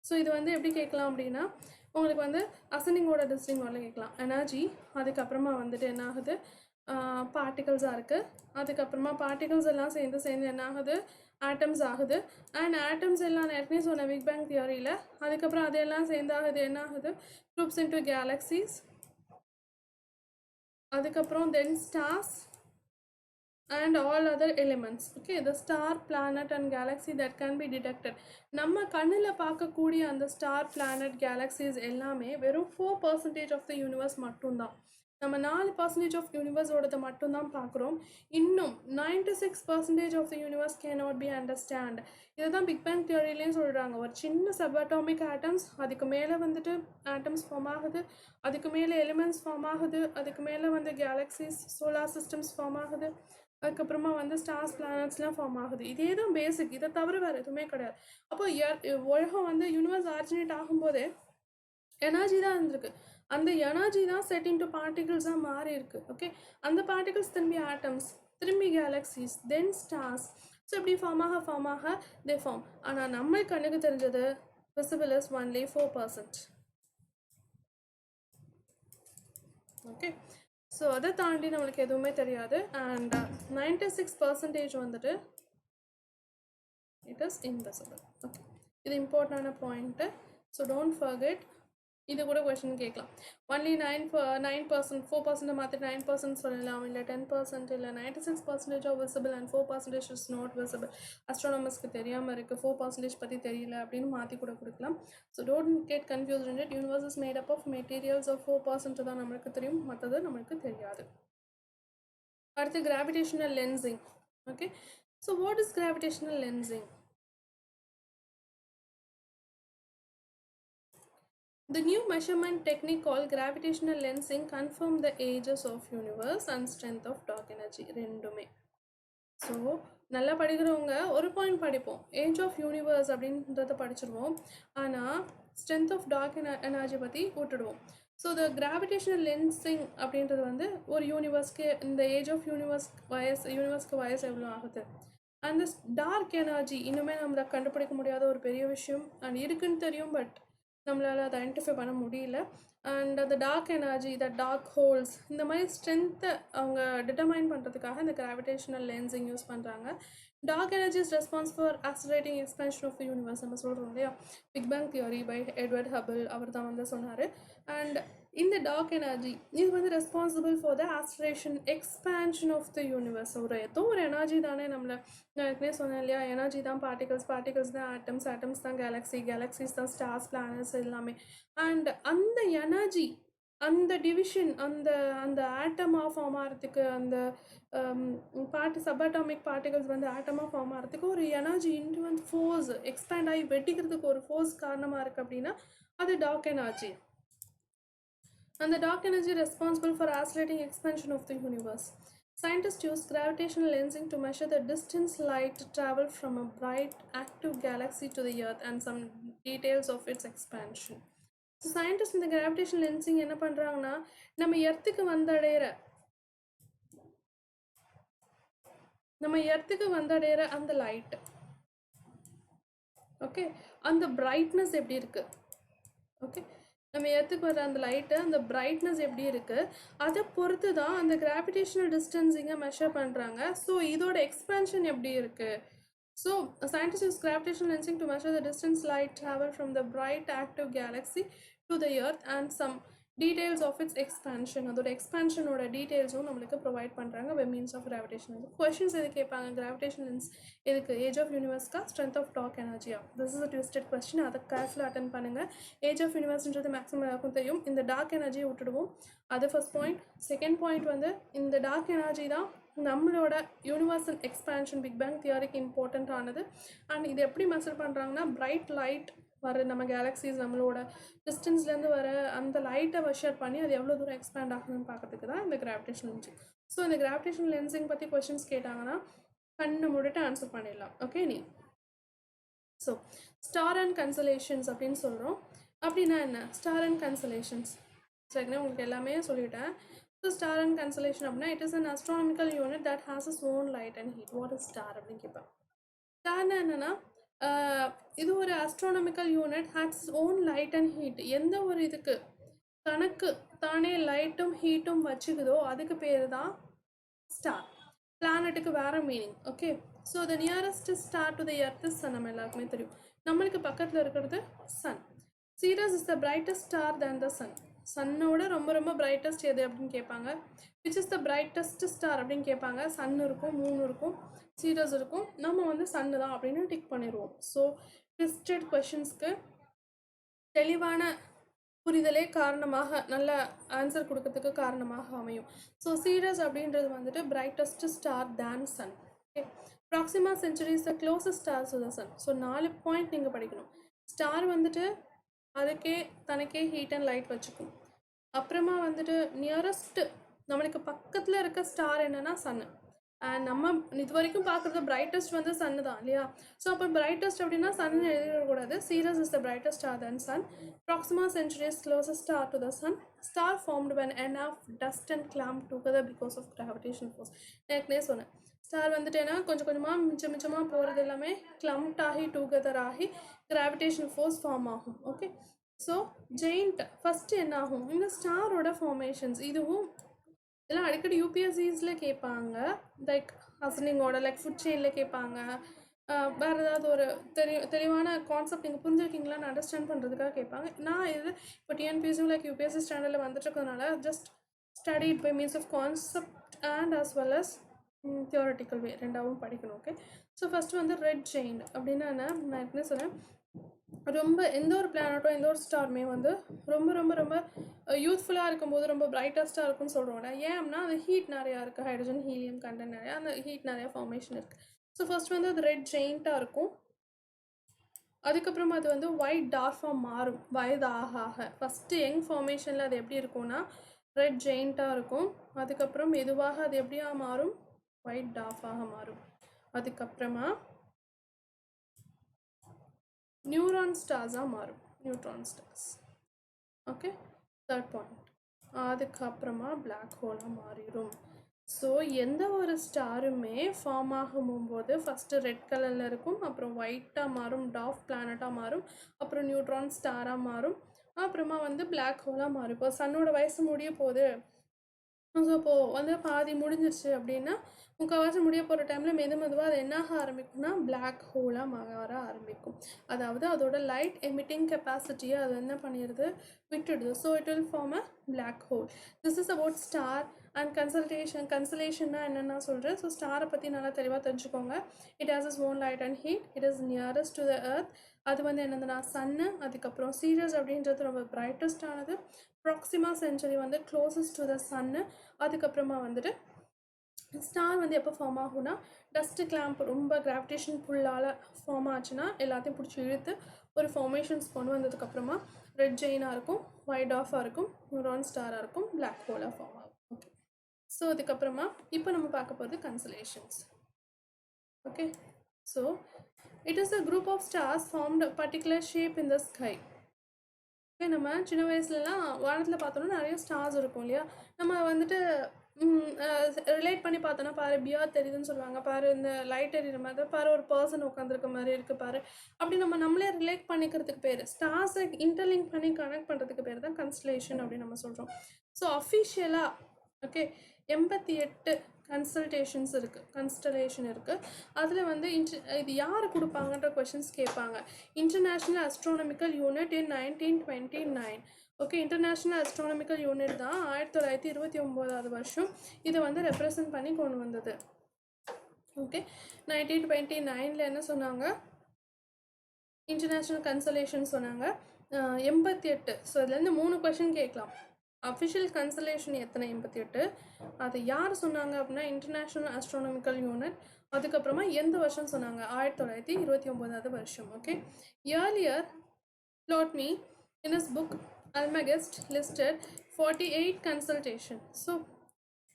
ஸோ இது வந்து எப்படி கேட்கலாம் அப்படின்னா உங்களுக்கு வந்து அசெண்டிங்கோட டிஸ்டிங்கோட கேட்கலாம். எனர்ஜி, அதுக்கப்புறமா வந்துட்டு என்ன ஆகுது, பார்ட்டிகல்ஸாக இருக்குது. அதுக்கப்புறமா பார்ட்டிகல்ஸ் எல்லாம் சேர்ந்து என்ன ஆகுது, ஆட்டம்ஸ் ஆகுது. அண்ட் ஆட்டம்ஸ் எல்லாம் ஏற்கனவே சொன்ன பிக் பேங் தியரியில். அதுக்கப்புறம் அதெல்லாம் சேர்ந்தாகுது என்ன ஆகுது, குரூப்ஸ் இன்டு கேலக்ஸிஸ். அதுக்கப்புறம் தென் stars and all other elements. Okay, the star, planet and galaxy that can be detected. நம்ம கண்ணில் பார்க்கக்கூடிய அந்த ஸ்டார், பிளானட், கேலக்ஸிஸ் எல்லாமே வெறும் 4% ஆஃப் த யூனிவர்ஸ் மட்டும்தான். நம்ம 4% ஆஃப் யூனிவர்ஸோடது மட்டும்தான் பார்க்குறோம். இன்னும் 96% of the universe cannot be understand. இதுதான் பிக் பேங் தியரிலையும் சொல்கிறாங்க. ஒரு சின்ன சப்அட்டாமிக் ஆட்டம்ஸ், அதுக்கு மேலே வந்துட்டு ஆட்டம்ஸ் ஃபார்ம் ஆகுது, அதுக்கு மேலே எலிமெண்ட்ஸ் ஃபார்ம் ஆகுது, அதுக்கு மேலே வந்து கேலக்ஸிஸ், சோலார் சிஸ்டம்ஸ் ஃபார்ம் ஆகுது, அதுக்கப்புறமா வந்து ஸ்டார்ஸ், பிளானட்ஸ்லாம் ஃபார்ம் ஆகுது. இதே தான் பேசிக், இதை தவிர வேறு எதுவுமே கிடையாது. அப்போ உலகம் வந்து யூனிவர்ஸ் ஆரிஜினேட் ஆகும்போதே எனர்ஜி தான் இருந்திருக்கு. அந்த எனர்ஜி தான் செட் இன்டு பார்ட்டிகல்ஸாக மாறி இருக்கு. ஓகே, அந்த பார்ட்டிகல்ஸ் திரும்பி ஆட்டம்ஸ், திரும்பி கேலக்ஸிஸ், தென் ஸ்டார்ஸ். ஸோ இப்படி ஃபார்ம் ஆக தே ஃபார்ம். ஆனால் நம்ம கண்ணுக்கு தெரிஞ்சது visible is only 4%. Okay, so அதை தாண்டி நம்மளுக்கு எதுவுமே தெரியாது. அண்ட் 96% வந்துட்டு இட் இஸ் இன்விசிபிள். ஓகே, இது இம்பார்ட்டண்டான பாயிண்ட்டு. So don't forget. இது கூட கொஸ்டின் கேட்கலாம். ஒன்லி 9%, 4% மாற்றி 9% சொல்லலாம், இல்லை 10%, இல்லை 96% of visible and 4% is not visible. அஸ்ட்ரானமர்ஸ்க்கு தெரியாமல் இருக்குது, 4% பற்றி தெரியல அப்படின்னு மாற்றி கூட கொடுக்கலாம். So don't get confused in it. Universe is made up of materials of 4% தான் நம்மளுக்கு தெரியும், மற்றது நம்மளுக்கு தெரியாது. அடுத்து gravitational lensing. Okay, so what is gravitational lensing? The new measurement technique called gravitational lensing confirmed the ages of universe and strength of dark energy. ரெண்டுமே. ஸோ நல்லா படிக்கிறவங்க ஒரு பாயிண்ட் படிப்போம், ஏஜ் ஆஃப் யூனிவர்ஸ் அப்படின்றத படிச்சிடுவோம். ஆனால் ஸ்ட்ரென்த் ஆஃப் டார்க் எனர்ஜி பற்றி விட்டுடுவோம். ஸோ த கிராவிடேஷனல் லென்சிங் அப்படின்றது வந்து ஒரு யூனிவர்ஸ்க்கு இந்த ஏஜ் ஆஃப் யூனிவர்ஸ்க்கு வயசு எவ்வளோ ஆகுது, அந்த டார்க் எனர்ஜி இன்னுமே நம்மளை கண்டுபிடிக்க முடியாத ஒரு பெரிய விஷயம். அண்ட் இருக்குன்னு தெரியும், பட் நம்மளால் அதை ஐடென்டிஃபை பண்ண முடியல. அண்ட் அந்த dark energy, the dark holes, இந்த மாதிரி ஸ்ட்ரென்த்தை அவங்க டிட்டர்மைன் பண்ணுறதுக்காக இந்த கிராவிடேஷனல் லென்சிங் யூஸ் பண்ணுறாங்க. Dark energy is responsible for accelerating expansion of the universe. நம்ம சொல்கிறோம் இல்லையா, Big bang theory by Edward Hubble அவர் தான் வந்து சொன்னார். அண்ட் இந்த டார்க் எனர்ஜி இது வந்து responsible for the acceleration expansion of the universe. ஏதோ ஒரு எனர்ஜி தானே நம்மளை, நான் ஏற்கனவே சொன்னேன் இல்லையா, எனர்ஜி தான் பார்ட்டிகல்ஸ் தான் ஆட்டம்ஸ் தான் கேலக்ஸிஸ் தான் ஸ்டார்ஸ், பிளானட்ஸ் எல்லாமே. அண்ட் அந்த எனர்ஜி, அந்த டிவிஷன், அந்த அந்த ஆட்டமாக ஃபார்ம் ஆகிறதுக்கு, அந்த சப்அட்டாமிக் பார்ட்டிகல்ஸ் வந்து ஆட்டமாக ஃபார்ம் ஆகிறதுக்கு ஒரு எனர்ஜி இன்ஃப்ளூயன்ஸ் ஃபோர்ஸ் எக்ஸ்பேண்ட் ஆகி வெட்டிக்கிறதுக்கு ஒரு ஃபோர்ஸ் காரணமாக இருக்குது அப்படின்னா அது dark energy. And the dark energy responsible for accelerating expansion of the universe. Scientists use gravitational lensing to measure the distance light travel from a bright active galaxy to the Earth and some details of its expansion. So scientists இந்த gravitational lensing என்ன பண்ணுறாங்கன்னா, நம்ம எர்த்துக்கு வந்தடைகிற அந்த லைட், ஓகே, அந்த பிரைட்னஸ் எப்படி இருக்குது, ஓகே, நம்ம எர்த்துக்கு வர அந்த லைட்டு அந்த பிரைட்னஸ் எப்படி இருக்குது அதை பொறுத்து தான் அந்த கிராவிடேஷனல் டிஸ்டன்ஸிங்கை மெஷர் பண்ணுறாங்க. ஸோ இதோட எக்ஸ்பேன்ஷன் எப்படி இருக்குது. So scientists use gravitational lensing to measure the distance light travel from the bright active galaxy to the Earth and some details of its expansion. அதோட எக்ஸ்பேன்ஷனோட டீட்டெயில்ஸும் நம்மளுக்கு ப்ரொவைட் பண்ணுறாங்க by means of gravitational. Questions எது கேட்பாங்க, கிராவிடேஷன் லென்ஸ் எதுக்கு, ஏஜ் ஆஃப் யூனிவர்ஸ்க்கா, ஸ்ட்ரென்த் ஆஃப் டார்க் எனர்ஜியா? This is a twisted question. அதை கேர்ஃபுல்லாக அட்டன் பண்ணுங்கள். ஏஜ் ஆஃப் யூனிவர்ஸ்ன்றது மேக்ஸிமம் எல்லாருக்கும் தெரியும். இந்த டார்க் எனர்ஜியை விட்டுடுவோம், அது ஃபர்ஸ்ட் பாயிண்ட். செகண்ட் பாயிண்ட் வந்து இந்த டார்க் எனர்ஜி தான் நம்மளோட யூனிவர்சல் எக்ஸ்பேன்ஷன் பிக் பேங் தியரிக்கு இம்பார்ட்டண்ட் ஆனது. அண்ட் இது எப்படி மெஷர் பண்ணுறாங்கன்னா, பிரைட் லைட் வர நம்ம கேலக்ஸிஸ் நம்மளோட டிஸ்டன்ஸ்லேருந்து வர அந்த லைட்டை மெஷர் பண்ணி அது எவ்வளோ தூரம் எக்ஸ்பேண்ட் ஆகுதுன்னு பார்க்கறதுக்கு தான் இந்த கிராவிடேஷன் லென்சிங். ஸோ இந்த கிராவிடேஷன் லென்சிங் பற்றி கொஷின்ஸ் கேட்டாங்கன்னா கண்ணு மூடிட்டு ஆன்சர் பண்ணிடலாம். ஓகே நீ. ஸோ ஸ்டார் அண்ட் கன்சலேஷன்ஸ் அப்படின்னு சொல்கிறோம். அப்படின்னா என்ன ஸ்டார் அண்ட் கன்சலேஷன்ஸ்? சரிங்களா, உங்களுக்கு எல்லாமே சொல்லிவிட்டேன். So star and constellation அப்படின்னா it is an astronomical unit that has its own light and heat. What is star அப்படின்னு கேட்பேன். ஸ்டார்னா என்னன்னா, இது ஒரு astronomical unit, has its own light and heat. எந்த ஒரு இதுக்கு தனக்கு தானே லைட்டும் ஹீட்டும் வச்சுக்குதோ அதுக்கு பேர் தான் ஸ்டார். பிளானட்டுக்கு வேறு meaning. Okay, so the nearest star to the earth is sun. நம்ம எல்லாருக்குமே தெரியும். நம்மளுக்கு பக்கத்தில் இருக்கிறது sun. Sirius is the brightest star than the sun. சன்னோட ரொம்ப ரொம்ப பிரைட்டஸ்ட் எது அப்படின்னு கேட்பாங்க. Which is the brightest star அப்படின்னு கேட்பாங்க. சன் இருக்கும், மூணு இருக்கும், சீரஸ் இருக்கும். நம்ம வந்து சன்னு தான் அப்படின்னு டிக் பண்ணிடுவோம். ஸோ ட்விஸ்டட் கொஷின்ஸ்க்கு தெளிவான புரிதலே காரணமாக, நல்ல ஆன்சர் கொடுக்கறதுக்கு காரணமாக அமையும். ஸோ சீரஸ் அப்படின்றது வந்துட்டு brightest star than sun. Okay, Proxima Centauri is the closest star to the sun. So 4 point நீங்கள் படிக்கணும். ஸ்டார் வந்துட்டு அதுக்கே தனக்கே ஹீட் அண்ட் லைட் வச்சுக்கும். அப்புறமா வந்துட்டு நியரஸ்ட் நம்மளுக்கு பக்கத்தில் இருக்க ஸ்டார் என்னன்னா சன்னு. அண்ட் நம்ம இது வரைக்கும் பார்க்குறது பிரைட்டஸ்ட் வந்து சன்னு தான் இல்லையா. ஸோ அப்போ பிரைட்டஸ்ட் அப்படின்னா சன்னு எழுதிடக்கூடாது. Sirius is the brightest star than sun. Proxima Centauri is closest star to the sun. Star formed when enough dust and clump together because of gravitational force. ஏற்கனவே சொன்னேன், ஸ்டார் வந்துட்டு ஏன்னா கொஞ்சம் கொஞ்சமாக மிச்சமாக போகிறது எல்லாமே கிளம்ப்ட் ஆகி டூகெதர் ஆகி கிராவிடேஷனல் ஃபோர்ஸ் ஃபார்ம் ஆகும். ஓகே, ஸோ ஜெயிண்ட் ஃபஸ்ட்டு என்ன ஆகும், இந்த ஸ்டாரோட ஃபார்மேஷன்ஸ். இதுவும் இதெல்லாம் அடிக்கடி யூபிஎஸ்சிஸில் கேட்பாங்க. லைக் ஹசனிங்கோட லைக் ஃபுட் செயினில் கேட்பாங்க. வேறு ஏதாவது ஒரு தெளிவான கான்செப்ட் நீங்கள் புரிஞ்சுருக்கீங்களான்னு அண்டர்ஸ்டாண்ட் பண்ணுறதுக்காக கேட்பாங்க. நான் இது இப்போ டிஎன்பிஎஸ்சியும் லைக் யூபிஎஸ்சி ஸ்டாண்டர்டில் வந்துட்டுருக்கனால just studied by means of concept and as well as theoretical way ரெண்டாவும் படிக்கணும். ஓகே, ஸோ ஃபஸ்ட்டு வந்து ரெட் ஜெயிண்ட் அப்படின்னா என்ன, நான் என்ன சொன்னேன், ரொம்ப எந்த ஒரு பிளானட்டோ எந்த ஒரு ஸ்டாருமே வந்து ரொம்ப ரொம்ப ரொம்ப யூத்ஃபுல்லாக இருக்கும்போது ரொம்ப பிரைட்டஸ்ட்டாக இருக்கும்னு சொல்கிறோம்ல. ஏன்னா அது ஹீட் நிறையா இருக்குது, ஹைட்ரஜன் ஹீலியம் கண்டென்ட் நிறையா, அந்த ஹீட் நிறையா ஃபார்மேஷன் இருக்குது. ஸோ ஃபர்ஸ்ட் வந்து அது ரெட் ஜெயிண்ட்டாக இருக்கும். அதுக்கப்புறமா அது வந்து ஒயிட் டார்ஃபாக மாறும் வயதாக ஆக. ஃபஸ்ட்டு யங் ஃபார்மேஷனில் அது எப்படி இருக்கும்னா ரெட் ஜெயிண்ட்டாக இருக்கும். அதுக்கப்புறம் மெதுவாக அது எப்படியா மாறும், ஒயிட் டார்ஃபாக மாறும். அதுக்கப்புறமா நியூரான் ஸ்டார்ஸாக மாறும், neutron stars. Okay, third point. அதுக்கப்புறமா பிளாக் ஹோலாக மாறிடும். ஸோ எந்த ஒரு ஸ்டாருமே ஃபார்ம் ஆகும்போது ஃபஸ்ட்டு ரெட் கலரில் இருக்கும், அப்புறம் ஒயிட்டாக மாறும், டார்க் பிளானட்டாக மாறும், அப்புறம் நியூட்ரான் ஸ்டாராக மாறும், அப்புறமா வந்து பிளாக் ஹோலாக மாறும். இப்போ சன்னோட வயசு முடிய போகுது, ஸோ இப்போது வந்து பாதி முடிஞ்சிருச்சு அப்படின்னா முக்கால்வாசி முடிய போகிற டைமில் மெதுவாக அது என்ன ஆக ஆரம்பிக்கும்னா பிளாக் ஹோலாக மாற ஆரம்பிக்கும். அதாவது அதோட லைட் எமிட்டிங் கெப்பாசிட்டியை அது என்ன பண்ணிடுது, விட்டுடுது. So it will form a black hole. This is about star and கன்சல்டேஷன்னா என்னென்னா சொல்கிறேன். ஸோ ஸ்டாரை பற்றி நல்லா தெளிவாக தெரிஞ்சுக்கோங்க. It has is own light and heat. It is nearest to the earth. அது வந்து என்னதுன்னா சன்னு. அதுக்கப்புறம் சீரியஸ் அப்படின்றது ரொம்ப பிரைட்டஸ்ட் ஆனது. ப்ராக்சிமா சென்ச்சுரி வந்து க்ளோசஸ்ட் டு த சன்னு. அதுக்கப்புறமா வந்துட்டு ஸ்டார் வந்து எப்போ ஃபார்ம் ஆகும்னா டஸ்ட்டு கிளாம்ப் ரொம்ப கிராவிடேஷன் புல்லால் ஃபார்ம் ஆச்சுன்னா எல்லாத்தையும் பிடிச்சி இழுத்து ஒரு ஃபார்மேஷன்ஸ் கொண்டு வந்ததுக்கப்புறமா ரெட் ஜெயினாக இருக்கும், ஒயிட் ஆஃபாக இருக்கும், நியூரான் ஸ்டாராக இருக்கும், பிளாக் ஹோலாக ஃபார்ம் ஆகும். ஓகே, ஸோ அதுக்கப்புறமா இப்போ நம்ம பார்க்க போகிறது constellations. Okay, so it is a group of stars formed particular shape in the sky. Okay, நம்ம சின்ன வயசுலலாம் வானத்தில் பார்த்தோன்னா நிறைய ஸ்டார்ஸ் இருக்கும் இல்லையா. நம்ம வந்துட்டு ரிலேட் பண்ணி பார்த்தோன்னா பாரு பியர் தெரியுதுன்னு சொல்லுவாங்க, பாரு இந்த லைட் எரியுற மாதிரி, பாரு ஒரு பர்சன் உட்காந்துருக்க மாதிரி இருக்குது பாரு, அப்படி நம்ம நம்மளே ரிலேட் பண்ணிக்கிறதுக்கு பேர், ஸ்டார்ஸை இன்டர்லிங்க் பண்ணி கனெக்ட் பண்ணுறதுக்கு பேர் தான் கன்ஸ்டலேஷன் அப்படின்னு நம்ம சொல்கிறோம். ஸோ அஃபிஷியலாக ஓகே 88 கன்சல்டேஷன்ஸ் இருக்குது, கன்ஸ்டலேஷன் இருக்குது. அதில் வந்து இது யார் கொடுப்பாங்கன்ற கொஷின்ஸ் கேட்பாங்க. இன்டர்நேஷ்னல் அஸ்ட்ரானமிக்கல் யூனிட் இன் 1929. ஓகே, இன்டர்நேஷ்னல் அஸ்ட்ரானமிக்கல் யூனிட் தான் 1929 வருஷம் இதை வந்து ரெப்ரசன்ட் பண்ணி கொண்டு வந்தது. ஓகே, 1929 என்ன சொன்னாங்க, இன்டர்நேஷ்னல் கன்சலேஷன் சொன்னாங்க. 88. ஸோ இதுலேருந்து 3 கொஷின் கேட்கலாம். அஃபிஷியல் கன்சலேஷன் எத்தனை? 88. அது யார் சொன்னாங்க அப்படின்னா இன்டர்நேஷ்னல் அஸ்ட்ரானமிக்கல் யூனிட். அதுக்கப்புறமா எந்த வருஷம் சொன்னாங்க, 1929 வருஷம். Okay, earlier Ptolemy in his book Almagest listed 48 consultation. So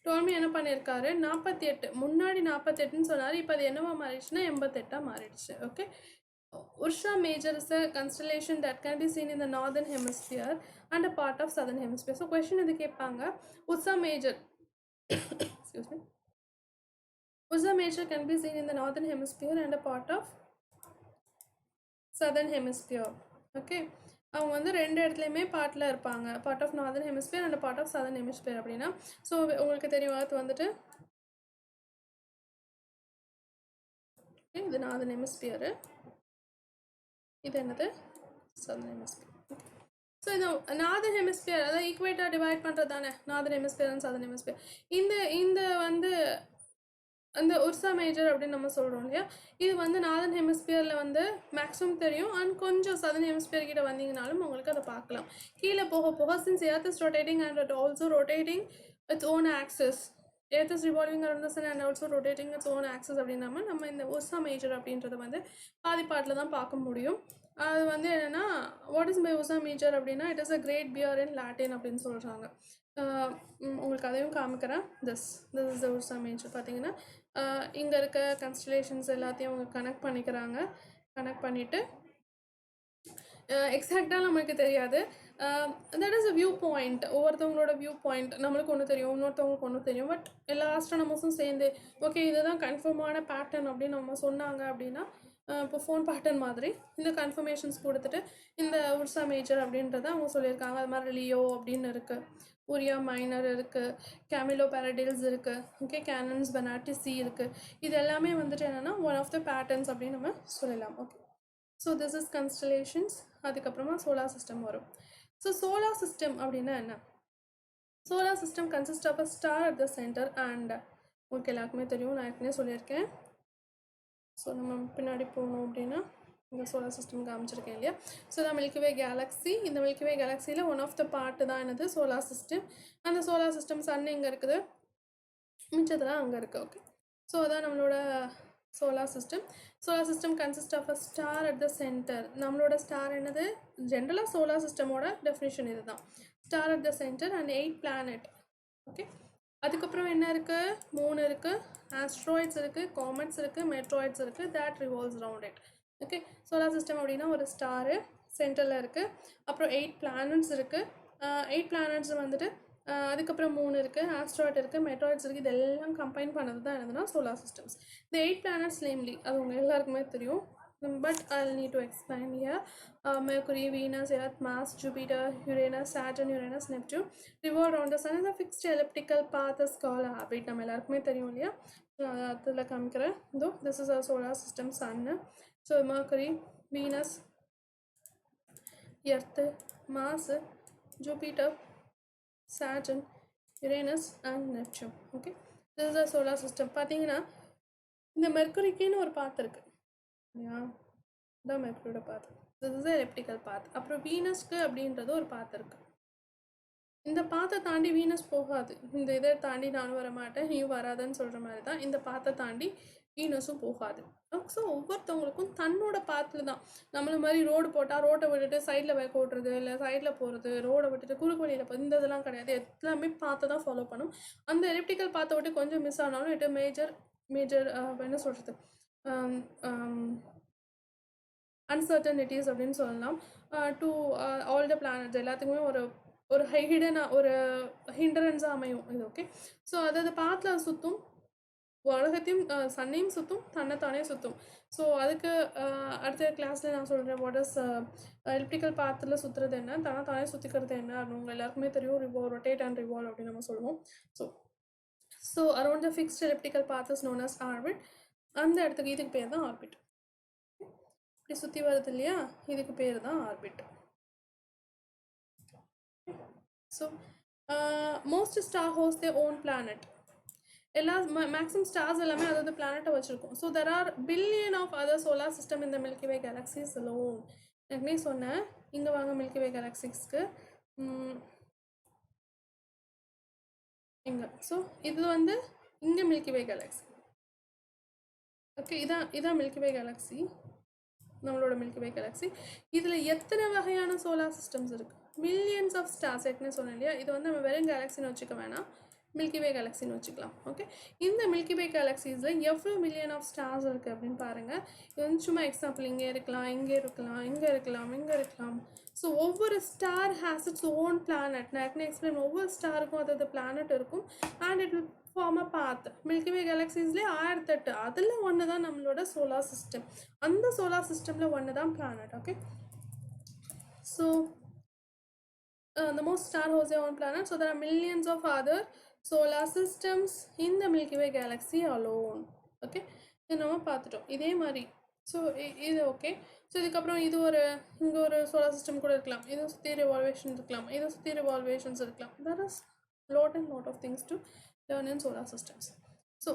told me என்ன பண்ணியிருக்காரு, 48 முன்னாடி 48ன்னு சொன்னார். இப்போ அது என்னவா மாறிடுச்சுன்னா 88ஆக மாறிடுச்சு. Okay, Ursa Major is a constellation that can be seen in the northern hemisphere and a part of southern hemisphere. So question இது கேட்பாங்க, Ursa Major excuse me, Ursa Major can be seen in the northern hemisphere and a part of southern hemisphere. ஓகே, அவங்க வந்து ரெண்டு இடத்துலையுமே பார்ட்டில் இருப்பாங்க, part of northern hemisphere and part of southern hemisphere அப்படின்னா. ஸோ உங்களுக்கு தெரியும், அது வந்துட்டு இது நார்தர்ன் ஹெமிஸ்பியரு, இது என்னது சதர்ன் ஹெமிஸ்பியர். ஸோ இது நார்தர்ன் ஹெமிஸ்பியர், அதாவது ஈக்குவேட்டாக டிவைட் பண்ணுறது தானே northern hemisphere and southern hemisphere. இந்த வந்து அந்த உர்சா மேஜர் அப்படின்னு நம்ம சொல்கிறோம் இல்லையா, இது வந்து நார்தர்ன் ஹெமிஸ்பியரில் வந்து மேக்ஸிமம் தெரியும். அண்ட் கொஞ்சம் சதர்ன் ஹெமிஸ்பியர் கிட்ட வந்தீங்கனாலும் உங்களுக்கு அதை பார்க்கலாம். கீழே போக போக since earth is rotating and it also rotating its own axis, earth is revolving around the sun and also rotating its own axis அப்படின்னாம நம்ம இந்த உர்சா மேஜர் அப்படின்றத வந்து பாதி பாட்டில் தான் பார்க்க முடியும். அது வந்து என்னென்னா what is my Ursa Major அப்படின்னா it is a great bear in Latin அப்படின்னு சொல்கிறாங்க. உங்களுக்கு அதையும் காமிக்கிறேன். This is the Ursa Major. பார்த்தீங்கன்னா இங்கே இருக்க கன்ஸ்டலேஷன்ஸ் எல்லாத்தையும் அவங்க கனெக்ட் பண்ணிக்கிறாங்க. கனெக்ட் பண்ணிவிட்டு எக்ஸாக்டாக நம்மளுக்கு தெரியாது, that is a view point. ஒவ்வொருத்தவங்களோட வியூ பாயிண்ட் நம்மளுக்கு ஒன்று தெரியும், இன்னொருத்தவங்களுக்கு ஒன்று தெரியும். பட் எல்லா ஆஸ்ட்ரானமர்ஸும் சேர்ந்து ஓகே இதுதான் கன்ஃபார்மான பேட்டர்ன் அப்படின்னு நம்ம சொன்னாங்க அப்படின்னா, இப்போ ஃபோன் பேட்டர்ன் மாதிரி இந்த கன்ஃபர்மேஷன்ஸ் கொடுத்துட்டு இந்த உர்சா மேஜர் அப்படின்றத அவங்க சொல்லியிருக்காங்க. அது மாதிரி லியோ அப்படின்னு இருக்குது, உரியா மைனர் இருக்குது, கேமிலோ பேரடில்ஸ் இருக்குது, ஓகே கேனன்ஸ் பெனாட்டிசி இருக்குது. இது எல்லாமே வந்துட்டு என்னென்னா ஒன் ஆஃப் த பேட்டர்ன்ஸ் அப்படின்னு நம்ம சொல்லலாம். Okay, so this is constellations. அதுக்கப்புறமா சோலார் சிஸ்டம் வரும். ஸோ சோலார் சிஸ்டம் அப்படின்னா என்ன, solar system consist of a star at the centre and உங்களுக்கு எல்லாருக்குமே தெரியும், நான் ஏற்கனவே சொல்லியிருக்கேன். ஸோ நம்ம பின்னாடி போகணும் அப்படின்னா இந்த சோலார் சிஸ்டம் காமிச்சிருக்கேன் இல்லையா. ஸோ தான் மில்கிவே கேலக்ஸி. இந்த மில்கிவே கேலக்ஸியில் ஒன் ஆஃப் த பார்ட்டு தான் என்னது சோலார் சிஸ்டம். அந்த சோலார் சிஸ்டம் சன் இங்கே இருக்குது, மிச்சதெல்லாம் அங்கே இருக்குது. ஓகே, ஸோ அதான் நம்மளோட solar system. Solar system consist of a star at the centre. நம்மளோட ஸ்டார் என்னது, ஜென்ரலாக சோலார் சிஸ்டமோட டெஃபினிஷன் இது தான், star at the centre and 8 planet. Okay, அதுக்கப்புறம் என்ன இருக்குது, 3 இருக்குது, ஆஸ்ட்ராய்ட்ஸ் இருக்குது, காமெட்ஸ் இருக்குது, மெட்ராய்ட்ஸ் இருக்குது, that revolves around it. Okay, solar system அப்படின்னா ஒரு ஸ்டாரு சென்டரில் இருக்குது, அப்புறம் 8 பிளானட்ஸ் இருக்குது. 8 பிளானட்ஸ் வந்துட்டு அதுக்கப்புறம் 3 இருக்குது, ஆஸ்ட்ராய்ட் இருக்குது, மெட்ராய்ட்ஸ் இருக்குது. இதெல்லாம் கம்பைன் பண்ணது தான் என்னதுன்னா சோலார் சிஸ்டம்ஸ். இந்த 8 பிளானட்ஸ் நேம்லி அது உங்கள் எல்லாருக்குமே தெரியும், but I'll need to explain here. Mercury, Venus, Earth, Mars, Jupiter, Uranus, Saturn, Uranus, Neptune revolve around the sun in a fixed elliptical path is called orbit. நம்ம எல்லாருக்குமே தெரியும் இல்லையா. அதில் காமிக்கிறேன். இதோ this is our solar system. Sun, so Mercury, Venus, earth, Mars, Jupiter, Saturn, Uranus and Neptune. Okay, this is a solar system. பார்த்தீங்கன்னா இந்த மெர்க்குரிக்குன்னு ஒரு பாத் இருக்குது இல்லையா, இதான் மெர்க்குரியோட path. This is elliptical path. அப்புறம் வீனஸ்க்கு அப்படின்றது ஒரு பாத் இருக்குது. இந்த பாத்தை தாண்டி வீனஸ் போகாது. இந்த இதை தாண்டி நானும் வர மாட்டேன் நீயும் வராதுன்னு சொல்கிற மாதிரி தான் இந்த பாத்தை தாண்டி வீனஸும் போகாது. ஸோ ஒவ்வொருத்தவங்களுக்கும் தன்னோட பாத்தில் தான். நம்மள மாதிரி ரோடு போட்டால் ரோட்டை விட்டுட்டு சைடில் பைக் ஓட்டுறது, இல்லை சைடில் போகிறது, ரோடை விட்டுட்டு குறுக்கு வழியில் போகிறது, இந்த இதெல்லாம் கிடையாது. எல்லாமே பாத்தை தான் ஃபாலோ பண்ணும். அந்த எலிப்டிக்கல் பாத்தை விட்டு கொஞ்சம் மிஸ் ஆனாலும் இட்டு மேஜர் என்ன சொல்கிறது, அன்சர்டனிட்டிஸ் அப்படின்னு சொல்லலாம். டு ஆல் த பிளானட்ஸ் எல்லாத்துக்குமே ஒரு ஹிடனாக ஒரு ஹிண்டரன்ஸாக அமையும் இது. ஓகே, ஸோ அதாவது பாத்தில் சுற்றும், உலகத்தையும் சன்னையும் சுற்றும், தன்னைத்தானே சுற்றும். ஸோ அதுக்கு அடுத்த கிளாஸில் நான் சொல்கிறேன் வாட் இஸ் எலிப்டிக்கல் பாத்தில் சுற்றுறது என்ன, தன்னைத்தானே சுற்றிக்கிறது என்ன அப்படின்னு உங்கள் எல்லாருக்குமே தெரியும். ரொட்டேட் அண்ட் ரிவால்வ் அப்படின்னு நம்ம சொல்லுவோம். So around the fixed elliptical path is known as orbit. அந்த இடத்துக்கு இதுக்கு பேர் தான் ஆர்பிட். இப்படி சுற்றி வருது இல்லையா, இதுக்கு பேர் தான் orbit. So most star host their own planet. எல்லா மேக்ஸிமம் ஸ்டார்ஸ் எல்லாமே அதாவது பிளானட்டை வச்சுருக்கோம். So there are billion of other solar system இந்த மில்கி வே கேலக்ஸிஸ் அலோன். எனக்குமே சொன்னேன், இங்கே வாங்க மில்கி வே கேலக்ஸிஸ்க்கு இங்கே. ஸோ இது வந்து இங்கே மில்கி வே கேலக்ஸி. ஓகே, இதான் மில்கி வே கேலக்ஸி, நம்மளோட மில்கி வே கேலக்ஸி. இதில் எத்தனை வகையான சோலார் சிஸ்டம்ஸ் இருக்குது, மில்லியன்ஸ் ஆஃப் ஸ்டார்ஸ். ஏற்கனவே சொன்னேன் இல்லையா, இது வந்து நம்ம வெறும் கேலக்ஸின்னு வச்சுக்க வேணாம், மில்கி வே கேலக்ஸின்னு வச்சுக்கலாம். ஓகே, இந்த மில்கி வே கேலக்ஸிஸில் எவ்வளோ மில்லியன் ஆஃப் ஸ்டார்ஸ் இருக்குது அப்படின்னு பாருங்கள். இது வந்து சும்மா எக்ஸாம்பிள், இங்கே இருக்கலாம், இங்கே இருக்கலாம், இங்கே இருக்கலாம், இங்கே இருக்கலாம். ஸோ ஒவ்வொரு star has its own planet. நான் ஏற்கனவே எக்ஸ்பிளைன், ஒவ்வொரு ஸ்டாருக்கும் அதாவது பிளானட் இருக்கும் and it will form a path. Milky Way கேலக்ஸிஸ்லேயே 1008, அதில் ஒன்று தான் நம்மளோட சோலார் சிஸ்டம். அந்த சோலார் சிஸ்டமில் ஒன்று தான் planet. Okay, so the most star hosts their own planet. So there are millions of other solar systems in the Milky Way galaxy alone. Okay, இது நம்ம பார்த்துட்டோம். இதே மாதிரி ஸோ இது ஓகே. ஸோ இதுக்கப்புறம் இது இங்கே ஒரு சோலார் சிஸ்டம் கூட இருக்கலாம், இதை சுற்றி ரிவால்வேஷன் இருக்கலாம், இதை சுற்றி ரிவால்வேஷன்ஸ் இருக்கலாம். there is lot of things to learn in solar systems. So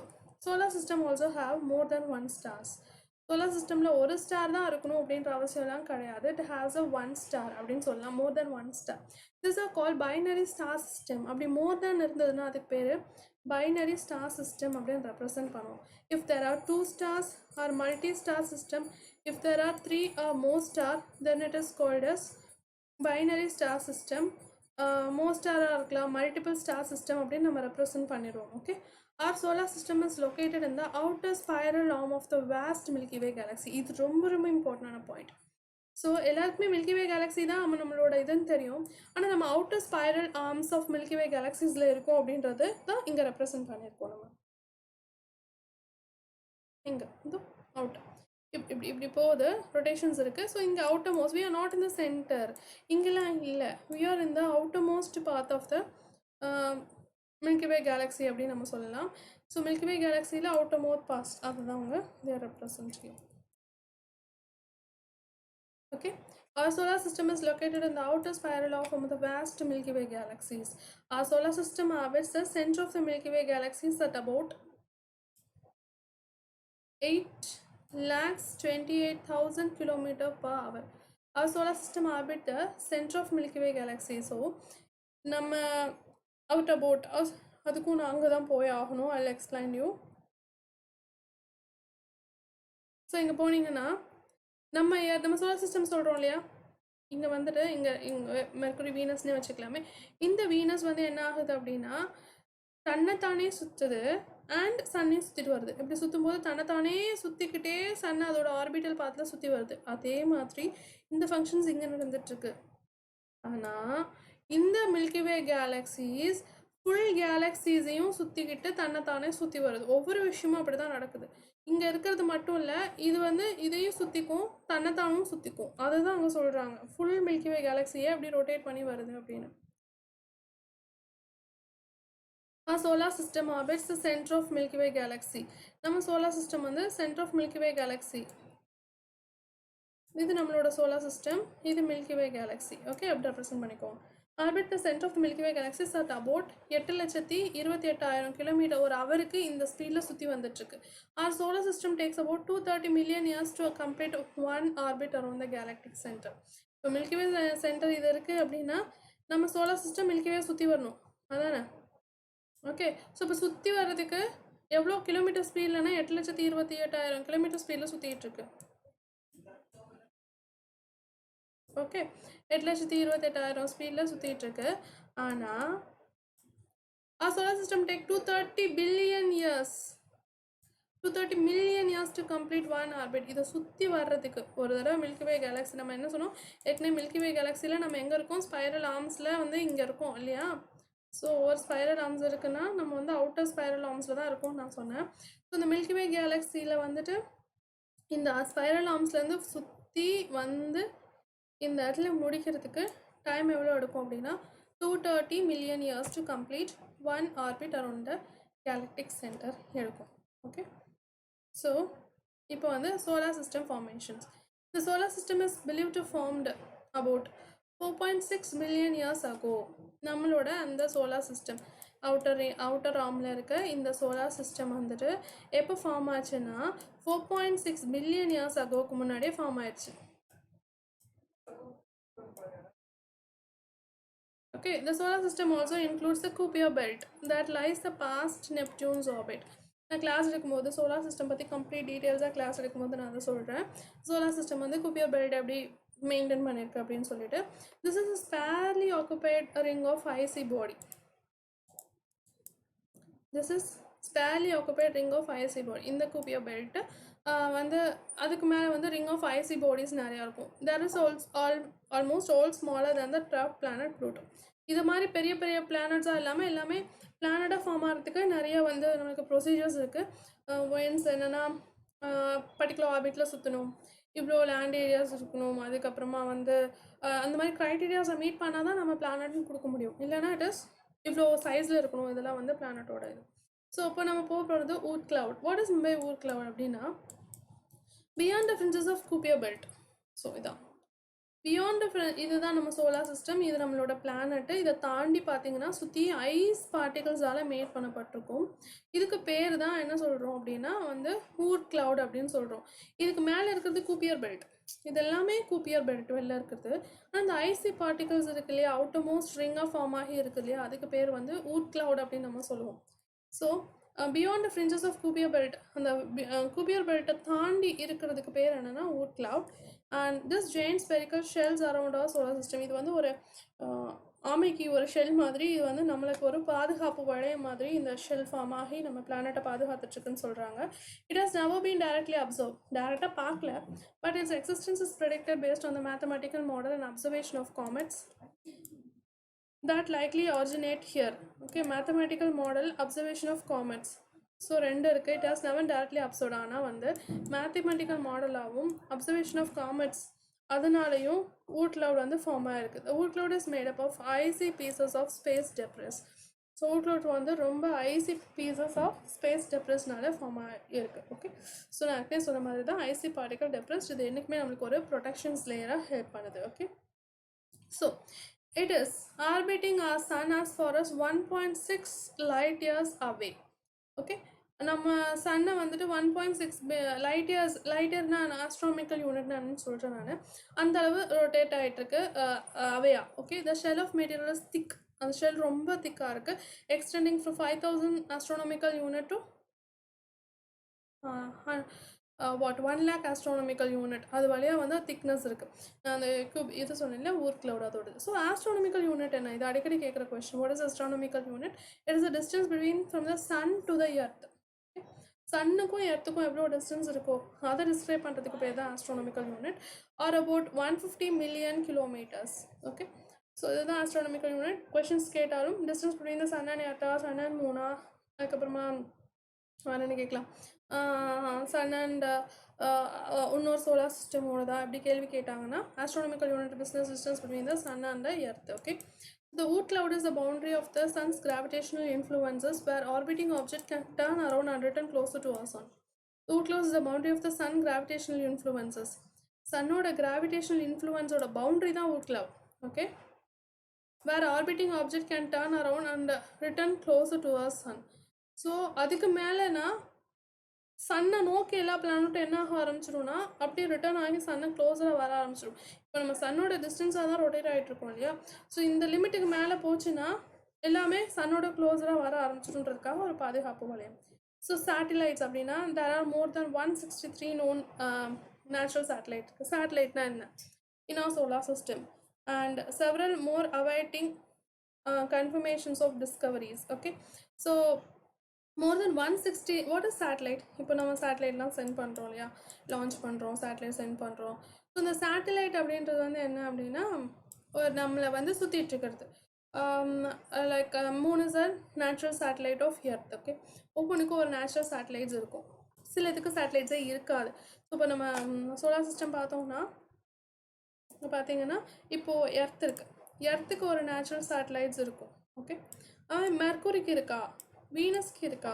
solar system also have more than one stars. Solar சிஸ்டமில் ஒரு ஸ்டார் தான் இருக்கணும் அப்படின்ற அவசியம்லாம் கிடையாது. It has a one star அப்படின்னு சொல்லலாம், more than one star. This are call binary star system. அப்படி மோர் தென் இருந்ததுன்னா அதுக்கு பேர் பைனரி ஸ்டார் சிஸ்டம் அப்படின்னு ரெப்ரசன்ட் பண்ணுவோம். If there are 2 stars or multi star system, if there are 3 or more star, then it is called as binary star system. More ஸ்டாராக இருக்கலாம், மல்டிபிள் ஸ்டார் சிஸ்டம் அப்படின்னு நம்ம ரெப்ரசன்ட் பண்ணிடுவோம். Okay, our solar system is located in the outer spiral arm of the vast Milky Way galaxy. இது ரொம்ப இம்பார்ட்டண்டான பாயிண்ட். ஸோ எல்லாருக்குமே மில்கி வே கேலக்ஸி தான் நம்மளோட இதுன்னு தெரியும். ஆனால் நம்ம outer spiral arms of Milky வே கேலக்ஸிஸில் இருக்கும் அப்படின்றது தான் இங்கே ரெப்ரசன்ட் பண்ணியிருக்கோம். நம்ம இங்கே இது அவுட்டர் இப்படி போகுது, ரொட்டேஷன்ஸ் இருக்குது. ஸோ இங்கே outer most, we are not in the centre, இங்கெல்லாம் இல்லை, we are in the outer most part of the milky way galaxy அப்படின்னு நம்ம சொல்லலாம். ஸோ மில்கி வே கேலக்ஸியில் அவுட்டர் மோஸ்ட் பாஸ்ட் அதுதான் அவங்க there represent. Okay, our solar system is located in the outer spiral of one of the vast Milky Way galaxies. Our solar system orbits the center of the Milky Way galaxies at about 8,28,000 km/h. Our solar system orbits the center of Milky Way galaxy. So, நம்ம out about அதுக்கும் நான் அங்கே தான் போய் ஆகணும். I'll explain you. ஸோ இங்கே போனீங்கன்னா நம்ம சோலார் சிஸ்டம் சொல்கிறோம் இல்லையா, இங்கே வந்துட்டு இங்கே மெர்க்குரி வீனஸ்னே வச்சுக்கலாமே. இந்த வீனஸ் வந்து என்ன ஆகுது அப்படின்னா தன்னைத்தானே சுற்றுது அண்ட் சன்னையும் சுற்றிட்டு வருது. இப்படி சுற்றும் போது தன்னைத்தானே சுற்றிக்கிட்டே சன் அதோட ஆர்பிட்டல் பாத்தில் சுற்றி வருது. அதே மாதிரி இந்த ஃபங்க்ஷன்ஸ் இங்கே நடந்துட்டுருக்கு. ஆனால் இந்த மில்கி வே கேலக்ஸிஸ் ஃபுல் கேலக்ஸிஸையும் சுற்றிக்கிட்டு தன்னைத்தானே சுற்றி வருது. ஒவ்வொரு விஷயமும் அப்படி தான் நடக்குது. இங்கே இருக்கிறது மட்டும் இல்லை, இது வந்து இதையும் சுற்றிக்கும் தன்னைத்தானும் சுற்றிக்கும். அதுதான் அவங்க சொல்கிறாங்க ஃபுல் மில்கி வே கேலக்ஸியே அப்படி ரொட்டேட் பண்ணி வருது அப்படின்னு. Our solar system orbits the center of Milky Way galaxy. நம்ம solar system வந்து center of Milky Way galaxy. இது நம்மளோட solar system, இது Milky Way galaxy. Okay, அப்படி represent பண்ணிக்கோங்க. Orbit the center of the Milky Way galaxy is at about 8,28,000 km ஒரு ஹவருக்கு இந்த ஸ்பீடில் சுற்றி வந்துட்டுருக்கு. Our solar system takes about 230 million years to complete one orbit around the galactic center. இப்போ Milky Way center இது இருக்குது அப்படின்னா நம்ம solar system Milky Way சுற்றி வரணும், அதானே? ஓகே, ஸோ இப்போ சுற்றி வர்றதுக்கு எவ்வளோ கிலோமீட்டர் ஸ்பீட்லனா 8,28,000 கிலோமீட்டர் ஸ்பீடில் சுற்றிட்டு இருக்கு. ஓகே, 8,28,000 ஸ்பீடில் சுற்றிட்டு இருக்கு. ஆனால் our solar system take 230 billion years 230 million years to complete one orbit. இதை சுற்றி வர்றதுக்கு ஒரு தடவை மில்கி வே கேலக்ஸி நம்ம என்ன சொன்னோம், ஏற்கனவே மில்கி வே கேலக்ஸியில் நம்ம எங்கே இருக்கோம், ஸ்பைரல் ஆர்ம்ஸில் வந்து இங்கே இருக்கோம் இல்லையா? ஸோ ஒரு ஸ்பைரல் ஆர்ம்ஸ் இருக்குன்னா நம்ம வந்து அவுட்டர் ஸ்பைரல் ஆர்ம்ஸில் தான் இருக்கோம்னு நான் சொன்னேன். ஸோ இந்த மில்கி வே கேலக்ஸியில் வந்துட்டு இந்த ஸ்பைரல் ஆர்ம்ஸ்லேருந்து சுற்றி வந்து இந்த இடத்துல முடிக்கிறதுக்கு டைம் எவ்வளோ எடுக்கும் அப்படின்னா 230 million years to complete one orbit around the galactic center எடுக்கும். ஓகே, ஸோ இப்போ வந்து solar system formations. The solar system is believed to formed about 4.6 million years ago. நம்மளோட அந்த solar system outer ஆர்மில் இருக்க இந்த solar system வந்துட்டு எப்போ ஃபார்ம் ஆச்சுன்னா 4.6 million years agoக்கு முன்னாடியே ஃபார்ம் ஆயிடுச்சு. Okay, the solar system also includes the Kuiper belt that lies the past Neptune's orbit. நான் கிளாஸ் எடுக்கும்போது சோலார் சிஸ்டம் பற்றி கம்ப்ளீட் டீட்டெயில்ஸாக கிளாஸ் எடுக்கும்போது நான் அதை சொல்கிறேன். சோலார் சிஸ்டம் வந்து குப்பியர் பெல்ட் எப்படி மெயின்டைன் பண்ணியிருக்கு அப்படின்னு சொல்லிட்டு. This is a sparely occupied ring of icy body. This is sparely occupied ring of icy body. இந்த குப்பியர் பெல்ட் வந்து அதுக்கு மேலே வந்து ரிங் ஆஃப் ஐசி பாடிஸ் நிறையா இருக்கும். There is almost all smaller than the top planet Pluto. இது மாதிரி பெரிய பெரிய பிளானட்ஸாக இல்லாமல் எல்லாமே பிளானட்டாக ஃபார்ம் ஆகிறதுக்கு நிறைய வந்து நமக்கு ப்ரொசீஜர்ஸ் இருக்குது. ஒயின்ஸ் என்னென்னா பர்டிகுலர் ஆர்பிட்டில் சுற்றணும், இவ்வளோ லேண்ட் ஏரியாஸ் இருக்கணும், அதுக்கப்புறமா வந்து அந்த மாதிரி க்ரைட்டீரியாஸை மீட் பண்ணால் தான் நம்ம பிளானட்னு கொடுக்க முடியும். இல்லைனா இட் இஸ் இவ்வளோ சைஸில் இருக்கணும், இதெல்லாம் வந்து பிளானட்டோட இது. ஸோ இப்போ நம்ம போக போகிறது Oort cloud. What is by Oort cloud அப்படின்னா beyond the fringes of Kuiper belt. So இதான் பியாண்ட் இதுதான் நம்ம சோலார் சிஸ்டம், இது நம்மளோட பிளானட்டு. இதை தாண்டி பார்த்தீங்கன்னா சுற்றி ஐஸ் பார்ட்டிகல்ஸால் மேட் பண்ணப்பட்டிருக்கும். இதுக்கு பேர் தான் என்ன சொல்கிறோம் அப்படின்னா வந்து ஊட் கிளவுட் அப்படின்னு சொல்கிறோம். இதுக்கு மேலே இருக்கிறது கூப்பியர் பெல்ட், இது எல்லாமே கூப்பியர் பெல்ட் வெளில இருக்கிறது. ஆனால் இந்த ஐசி பார்ட்டிகல்ஸ் இருக்கு இல்லையா, அவுட்டர் மோஸ்ட் ரிங்காக ஃபார்ம் ஆகி இருக்கு இல்லையா, அதுக்கு பேர் வந்து ஊட் கிளவுட் அப்படின்னு நம்ம சொல்லுவோம். So beyond the fringes of Kuiper belt, அந்த கூப்பியர் பெல்ட்டை தாண்டி இருக்கிறதுக்கு பேர் என்னென்னா Oort cloud. And this giant spherical shells around our solar system. இது வந்து ஒரு ஆமைக்கு ஒரு ஷெல் மாதிரி, இது வந்து நம்மளுக்கு ஒரு பாதுகாப்பு வளைய மாதிரி இந்த ஷெல் ஃபார்ம் ஆகி நம்ம பிளானட்டை பாதுகாத்துட்ருக்குன்னு சொல்கிறாங்க. It has never been directly observe, டேரெக்டாக பார்க்கல, but its existence is predicted based on the mathematical model and observation of comets that likely originate here. Okay, mathematical model, observation of comets. So ரெண்டு இருக்குது. It has never directly observed. ஆனால் வந்து மேத்தமெட்டிக்கல் மாடலாகவும் அப்சர்வேஷன் ஆஃப் காமெட்ஸ் அதனாலையும் ஊட் கிளவுட் வந்து ஃபார்ம் ஆகிருக்கு. Oort cloud is made up of icy pieces of space debris. So Oort cloud வந்து ரொம்ப ஐசி பீசஸ் ஆஃப் ஸ்பேஸ் டெப்ரிஸ்னால ஃபார்ம் ஆகிருக்கு. ஓகே, ஸோ நான் ஏற்கனவே சொன்ன மாதிரி தான் ஐசி பார்ட்டிகல் டெப்ரிஸ், இது என்றைக்குமே நம்மளுக்கு ஒரு ப்ரொடெக்ஷன்ஸ் லேயராக ஹெல்ப் பண்ணுது. Okay, so it is orbiting our sun as far as 1.6 light years away. Okay, நம்ம சன்னை வந்துட்டு 1.6 லைட் இயர்னா ஆஸ்ட்ரானமிக்கல் யூனிட்னு சொல்கிறேன் நான். அந்த அளவு ரொட்டேட் ஆகிட்டுருக்கு அவையா. Okay, the shell of material is thick. அந்த ஷெல் ரொம்ப திக்காக இருக்குது. Extending from 5,000 astronomical unit to 1 lakh astronomical unit. அது வழியாக வந்து திக்னஸ் இருக்குது. அந்த இது சொன்னேன்ல ஊர் கிளவுட் அதோடது. ஸோ ஆஸ்ட்ரானமிக்கல் யூனிட் என்ன, இது அடிக்கடி கேட்குற question. What is astronomical unit? It is a distance between from the sun to the earth. சன்னுக்கும் எர்த்துக்கும் எவ்வளோ டிஸ்டன்ஸ் இருக்கோ அதை டிஸ்கிரைப் பண்ணுறதுக்கு பேர் தான் astronomical unit. Or about 150 million kilometres. Okay, so இதுதான் ஆஸ்ட்ரானமிக்கல் யூனிட். கொஷின்ஸ் கேட்டாலும் distance between the sun and எர்த்தா, சன் அண்ட் மூனா, அதுக்கப்புறமா என்னென்னு கேட்கலாம், சன் அண்ட் இன்னொரு சோலார் சிஸ்டமோட தான் அப்படி கேள்வி கேட்டாங்கன்னா astronomical unit business distance between the sun and the earth. Okay, The Oort cloud is the boundary of the sun's gravitational influences where orbiting object can turn around and return closer to our sun. The Oort cloud is the boundary of the sun gravitational influences. Sunnoda gravitational influence oda boundary தான் Oort cloud. Okay? Where orbiting object can turn around and return closer to our sun. So அதுக்கு மேலனா சன்னை நோக்கி எல்லா பிளானட்டும் என்ன ஆக ஆரம்பிச்சிடும்னா அப்படியே ரிட்டர்ன் ஆகி சன்னை க்ளோஸராக வர ஆரம்பிச்சிடும். இப்போ நம்ம சன்னோட டிஸ்டன்ஸாக தான் ரொட்டேட் ஆகிட்டு இருக்கோம் இல்லையா. ஸோ இந்த லிமிட்டுக்கு மேலே போச்சுன்னா எல்லாமே சன்னோட க்ளோஸராக வர ஆரம்பிச்சிடுன்றதுக்காக ஒரு பாதுகாப்பு வளையம். ஸோ சேட்டிலைட்ஸ் அப்படின்னா there are more than 163 known natural satellite. சேட்டலைட்னா என்ன in our solar system and several more awaiting confirmations of discoveries. Okay, so more than 160. What is satellite? இப்போ நம்ம சேட்டலைட்லாம் சென்ட் பண்ணுறோம் இல்லையா, லான்ச் பண்ணுறோம், சேட்டலைட் சென்ட் பண்ணுறோம். ஸோ இந்த சேட்டலைட் அப்படின்றது வந்து என்ன அப்படின்னா ஒரு நம்மளை வந்து சுற்றிட்டு இருக்கிறது. Like moon is our natural satellite of earth. Okay, ஒவ்வொன்றுக்கும் ஒரு நேச்சுரல் சேட்டலைட்ஸ் இருக்கும், சில இதுக்கு சேட்டலைட்ஸே இருக்காது. ஸோ இப்போ நம்ம சோலார் சிஸ்டம் பார்த்தோம்னா பார்த்தீங்கன்னா இப்போது எர்த் இருக்குது, எர்த்துக்கு ஒரு நேச்சுரல் சேட்டலைட்ஸ் இருக்கும். ஓகே, மெர்க்குரிக்கு இருக்கா, வீனஸ்க்கு இருக்கா,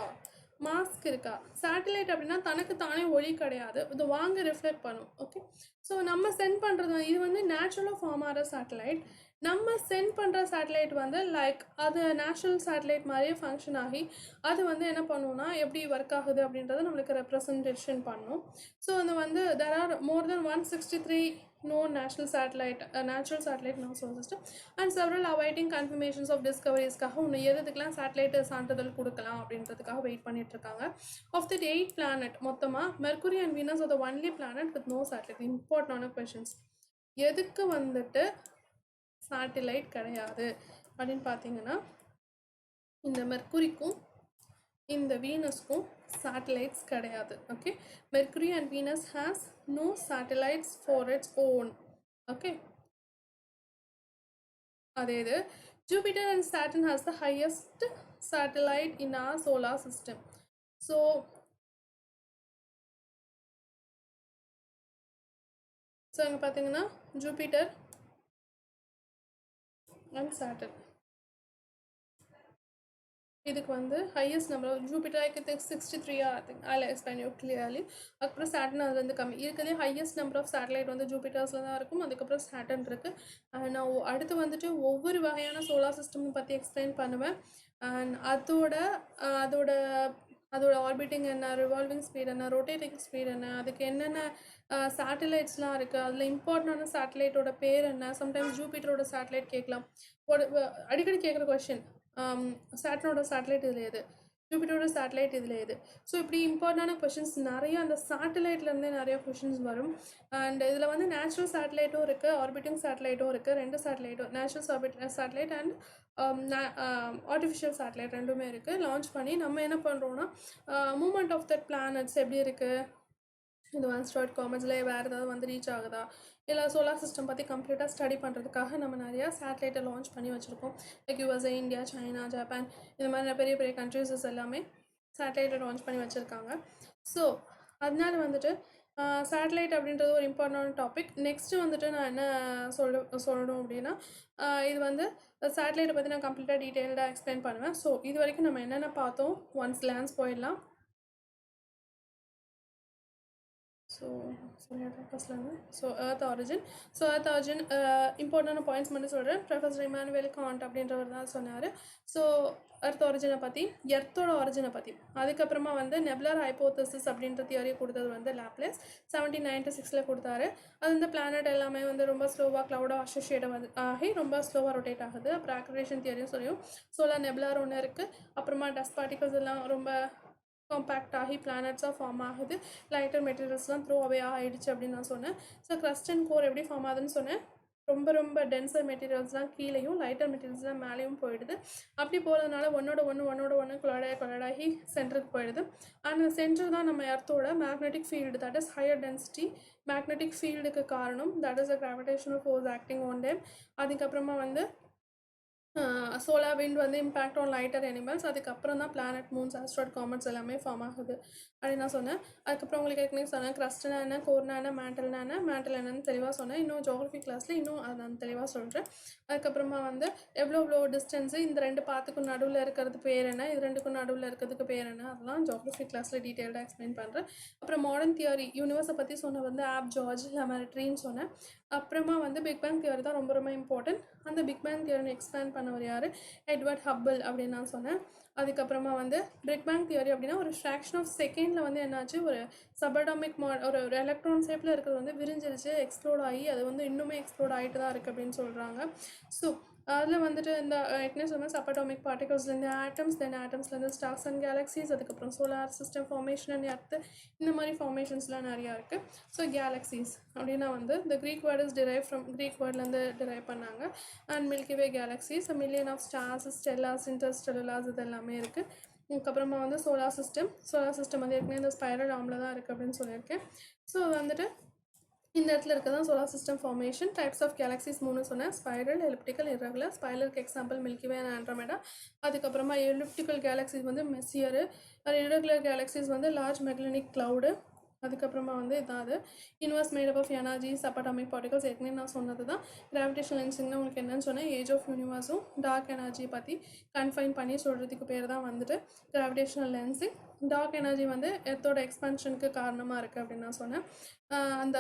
மாஸ்க்கு இருக்கா. சேட்டலைட் அப்படின்னா தனக்கு தானே ஒளி கிடையாது, இது வாங்க ரிஃப்ளெக்ட் பண்ணும். ஓகே, ஸோ நம்ம சென்ட் பண்ணுறது இது வந்து நேச்சுரலாக ஃபார்ம் ஆகிற சேட்டலைட். நம்ம சென்ட் பண்ணுற சேட்டலைட் வந்து லைக் அது நேச்சுரல் சேட்டலைட் மாதிரியே ஃபங்க்ஷன் ஆகி அது வந்து என்ன பண்ணுவோம்னா எப்படி ஒர்க் ஆகுது அப்படின்றத நம்மளுக்கு ரெப்ரசன்டேஷன் பண்ணும். ஸோ அது வந்து there are more than 163 known natural satellite in our solar system and several awaiting confirmations of discoveries-காக இன்னும் எதுக்கெல்லாம் சேட்டலைட் சான்றிதழ் கொடுக்கலாம் அப்படின்றதுக்காக வெயிட் பண்ணிட்டு இருக்காங்க. ஆஃப் தி 8 planet மொத்தமாக Mercury and Venus are the only planet with no satellite. இம்பார்ட்டன்டான கொஷின்ஸ், எதுக்கு வந்துட்டு சேட்டலைட் கிடையாது அப்படின்னு பார்த்தீங்கன்னா இந்த மெர்க்குரிக்கும் இந்த வீனஸ்க்கும் சேட்டலைட்ஸ் கிடையாது. Okay, Mercury and Venus has no satellites for its own. Okay, அதே இது Jupiter and Saturn has the highest satellite in our solar system. So இங்கே பார்த்தீங்கன்னா ஜூபிட்டர் அண்ட் சாட்டர்ன் இதுக்கு வந்து ஹையஸ்ட் நம்பர் ஜூபிட்டருக்கு 63 அதில் எக்ஸ்பிளைன் யூ கிளியர்லி. அதுக்கப்புறம் சேட்டன் அதுலேருந்து கம்மி இருக்கிறதே ஹையஸ்ட் நம்பர் ஆஃப் சேட்டலைட் வந்து ஜூபிட்டர்ஸில் தான் இருக்கும். அதுக்கப்புறம் சேட்டன் இருக்குது. நான் அடுத்து வந்துட்டு ஒவ்வொரு வகையான சோலார் சிஸ்டம் பற்றி எக்ஸ்பிளைன் பண்ணுவேன். அண்ட் அதோட ஆர்பிட்டிங் என்ன, ரிவால்விங் ஸ்பீட் என்ன, ரொட்டேட்டிங் ஸ்பீட் என்ன, அதுக்கு என்னென்ன சேட்டலைட்ஸ்லாம் இருக்குது, அதில் இம்பார்ட்டண்டான சேட்டலைட்டோட பேர் என்ன. சம்டைம்ஸ் ஜூபிட்டரோட சேட்டலைட் கேட்கலாம், அடிக்கடி கேட்குற கொஷின். சேட்டனோட சேட்டலைட் இதில் எது, ஜூபிட்டரோட சேட்டலைட் இதில் எது. ஸோ இப்படி இம்பார்ட்டண்டான கொஷின்ஸ் நிறைய அந்த சேட்டலைட்லேருந்தே நிறைய கொஷின்ஸ் வரும். அண்ட் இதில் வந்து நேச்சுரல் சேட்டலைட்டும் இருக்குது, ஆர்பிட்டிங் சேட்டலைட்டும் இருக்குது. ரெண்டு சேட்டலைட்டும் natural satellite and artificial satellite ரெண்டுமே இருக்குது. லான்ச் பண்ணி நம்ம என்ன பண்ணுறோன்னா மூமெண்ட் ஆஃப் தட் பிளானட்ஸ் எப்படி இருக்குது, இந்த ஆஸ்ட்ராய்ட் காமெட்ஸில் வேறு ஏதாவது வந்து ரீச் ஆகுதா, இல்லை சோலார் சிஸ்டம் பற்றி கம்ப்ளீட்டாக ஸ்டடி பண்ணுறதுக்காக நம்ம நிறையா சேட்டலைட்டை லான்ச் பண்ணி வச்சுருக்கோம். Like USA, India, China, Japan, இந்த மாதிரி பெரிய பெரிய கண்ட்ரிஸஸ் எல்லாமே சேட்டலைட்டை லான்ச் பண்ணி வச்சுருக்காங்க. ஸோ அதனால வந்துட்டு சேட்டலைட் அப்படின்றது ஒரு இம்பார்ட்டண்டான டாபிக். நெக்ஸ்ட்டு வந்துட்டு நான் என்ன சொல்லணும் அப்படின்னா இது வந்து சேட்டலைட்டை பற்றி நான் கம்ப்ளீட்டாக டீட்டெயில்டாக எக்ஸ்பிளைன் பண்ணுவேன். ஸோ இது வரைக்கும் நம்ம என்னென்ன பார்த்தோம் ஒன்ஸ் கிளான்ஸ் போயிடலாம். So earth origin. இம்பார்ட்டண்டான பாயிண்ட்ஸ் மட்டும் சொல்கிறேன். ப்ரொஃபஸர் இமானுவேல் காண்ட் அப்படின்றவர் தான் சொன்னார். ஸோ எர்த் ஆரிஜினை பற்றி, எர்த்தோட ஆரிஜினை பற்றி. அதுக்கப்புறமா வந்து நெபுலர் ஹைப்போதசிஸ் அப்படின்ற தியரி கொடுத்தது வந்து லாப்லேஸ் 1796 கொடுத்தாரு. அது இந்த பிளானட் எல்லாமே வந்து ரொம்ப ஸ்லோவாக க்ளவுடாக அசோசியேட் ஆகி ரொம்ப ஸ்லோவாக ரொட்டேட் ஆகுது. அப்புறம் ஆக்ரிவேஷன் தியரியும் சொல்லியும் சோலார் நெபுலர் ஒன்று இருக்குது. அப்புறமா டஸ்ட் பார்ட்டிகல்ஸ் எல்லாம் ரொம்ப காம்பேக்ட் ஆகி பிளானட்ஸாக ஃபார்ம் ஆகுது. லைட்டர் மெட்டீரியல்ஸ்லாம் த்ரோ அவே ஆகிடுச்சு அப்படின்னு நான் சொன்னேன். ஸோ க்ரஸ்ட் அண்ட் கோர் எப்படி ஃபார்ம் ஆகுதுன்னு சொன்னேன். ரொம்ப டென்சர் மெட்டீரியல்ஸ்லாம் கீழேயும் லைட்டர் மெட்டீரியல்ஸ்லாம் மேலேயும் போயிடுது. அப்படி போகிறதுனால ஒன்னோட ஒன்று கொலடாகி சென்டருக்கு போயிடுது. அந்த சென்டர் தான் நம்ம எர்த்தோட magnetic field, that is higher density magnetic ஃபீல்டுக்கு காரணம். That is a gravitational force acting on them. அதுக்கப்புறமா வந்து சோலார் விண்ட் வந்து இம்பேக்ட் ஆன் லைட்டர் அனிமல்ஸ், அதுக்கப்புறம் தான் பிளானட், மூன்ஸ், ஆஸ்ட்ராய்ட், காமெட்ஸ் எல்லாமே ஃபார்ம் ஆகுது அப்படின்னு நான் சொன்னேன். அதுக்கப்புறம் உங்களுக்கு ஏற்கனவே சொன்னேன் கிரஸ்ட்னா என்ன, கோர்னா என்ன, மேண்டல்னா என்ன, மேண்டல் என்னன்னு தெளிவாக சொன்னேன். இன்னும் ஜியோகிரஃபி கிளாஸில் இன்னும் அதை நான் தெளிவாக சொல்கிறேன். அதுக்கப்புறமா வந்து எவ்வளோ டிஸ்டன்ஸு, இந்த ரெண்டு பாத்துக்கும் நடுவில் இருக்கிறது பேர் என்ன, இது ரெண்டுக்கும் நடுவில் இருக்கிறதுக்கு பேர் என்ன, அதெல்லாம் ஜியோகிரஃபி கிளாஸில் டீட்டெயில்டாக எக்ஸ்பிளைன் பண்ணுறேன். அப்புறம் மாடர்ன் தியரி யூனிவர்ஸை பற்றி சொன்ன வந்து ஆப் ஜார்ஜ் லெமாரிட்ரின்னு சொன்னேன். அப்புறமா வந்து பிக் பேங் தியரி தான் ரொம்ப ரொம்ப இம்பார்ட்டன்ட். அந்த பிக் பேங் தியரியை எக்ஸ்பிளைன் பண்ணவர் யார், எட்வர்ட் ஹப்பிள் அப்படின்னு நான் சொன்னேன். அதுக்கப்புறமா வந்து பிக் பேங் தியரி அப்படின்னா ஒரு ஃப்ராக்ஷன் ஆஃப் செகண்டில் வந்து என்னாச்சு, ஒரு சபடாமிக் ஒரு எலக்ட்ரான் ஷேப்பில் இருக்கிறது வந்து விரிஞ்சிருச்சு, எக்ஸ்ப்ளோட் ஆகி அது வந்து இன்னுமே எக்ஸ்ப்ளோட் ஆகிட்டு தான் இருக்குது அப்படின்னு சொல்கிறாங்க. ஸோ அதில் வந்துட்டு இந்த ஏற்கனவே சொன்ன சப்படாமிக் பார்ட்டிகல்ஸ்லேருந்து ஆட்டம்ஸ், தென் ஆட்டம்ஸ்லேருந்து ஸ்டார்ஸ் அண்ட் கேலக்ஸிஸ், அதுக்கப்புறம் solar system formation and earth, இந்த மாதிரி ஃபார்மேஷன்ஸ்லாம் நிறையா இருக்குது. ஸோ கேலக்ஸிஸ் அப்படின்னா வந்து இந்த Greek word is drive from Greek வேர்ட்லேருந்து டிரைவ் பண்ணாங்க. And Milky Way galaxies, million of stars, stellars, interstellars இது எல்லாமே இருக்குது. அதுக்கப்புறமா வந்து சோலார் சிஸ்டம் வந்து ஏற்கனவே இந்த ஸ்பைரல் ஆர்மில் தான் இருக்குது அப்படின்னு சொல்லியிருக்கேன். ஸோ வந்துட்டு இந்த இடத்துல இருக்கதான் solar system formation. Types of galaxies 3 சொன்னேன், ஸ்பைரல், எலிப்டிக்கல், இர்ரெகுலர். ஸ்பைரலுக்கு எக்ஸாம்பிள் மில்கிவே அண்ட் ஆண்ட்ரோமேடா. அதுக்கப்புறமா எலிப்டிக்கல் கேலக்ஸிஸ் வந்து மெஸ்ஸியரு, இர்ரெகுலர் கேலக்ஸிஸ் வந்து லார்ஜ் மெக்லனிக் க்ளவுடு. அதுக்கப்புறமா வந்து இதான் அது universe made up of energy, subatomic particles, ஏற்கனவே நான் சொன்னது தான். கிராவிடேஷனல் லென்ஸிங்னா உங்களுக்கு என்னன்னு சொன்னேன், ஏஜ் ஆஃப் யூனிவர்ஸும் டார்க் எனர்ஜி பற்றி கன்ஃபைன் பண்ணி சொல்கிறதுக்கு பேர் தான் வந்துட்டு கிராவிடேஷனல் லென்ஸிங். டார்க் எனர்ஜி வந்து எர்த்தோட எக்ஸ்பான்ஷனுக்கு காரணமாக இருக்குது அப்படின்னு நான் சொன்னேன். அந்த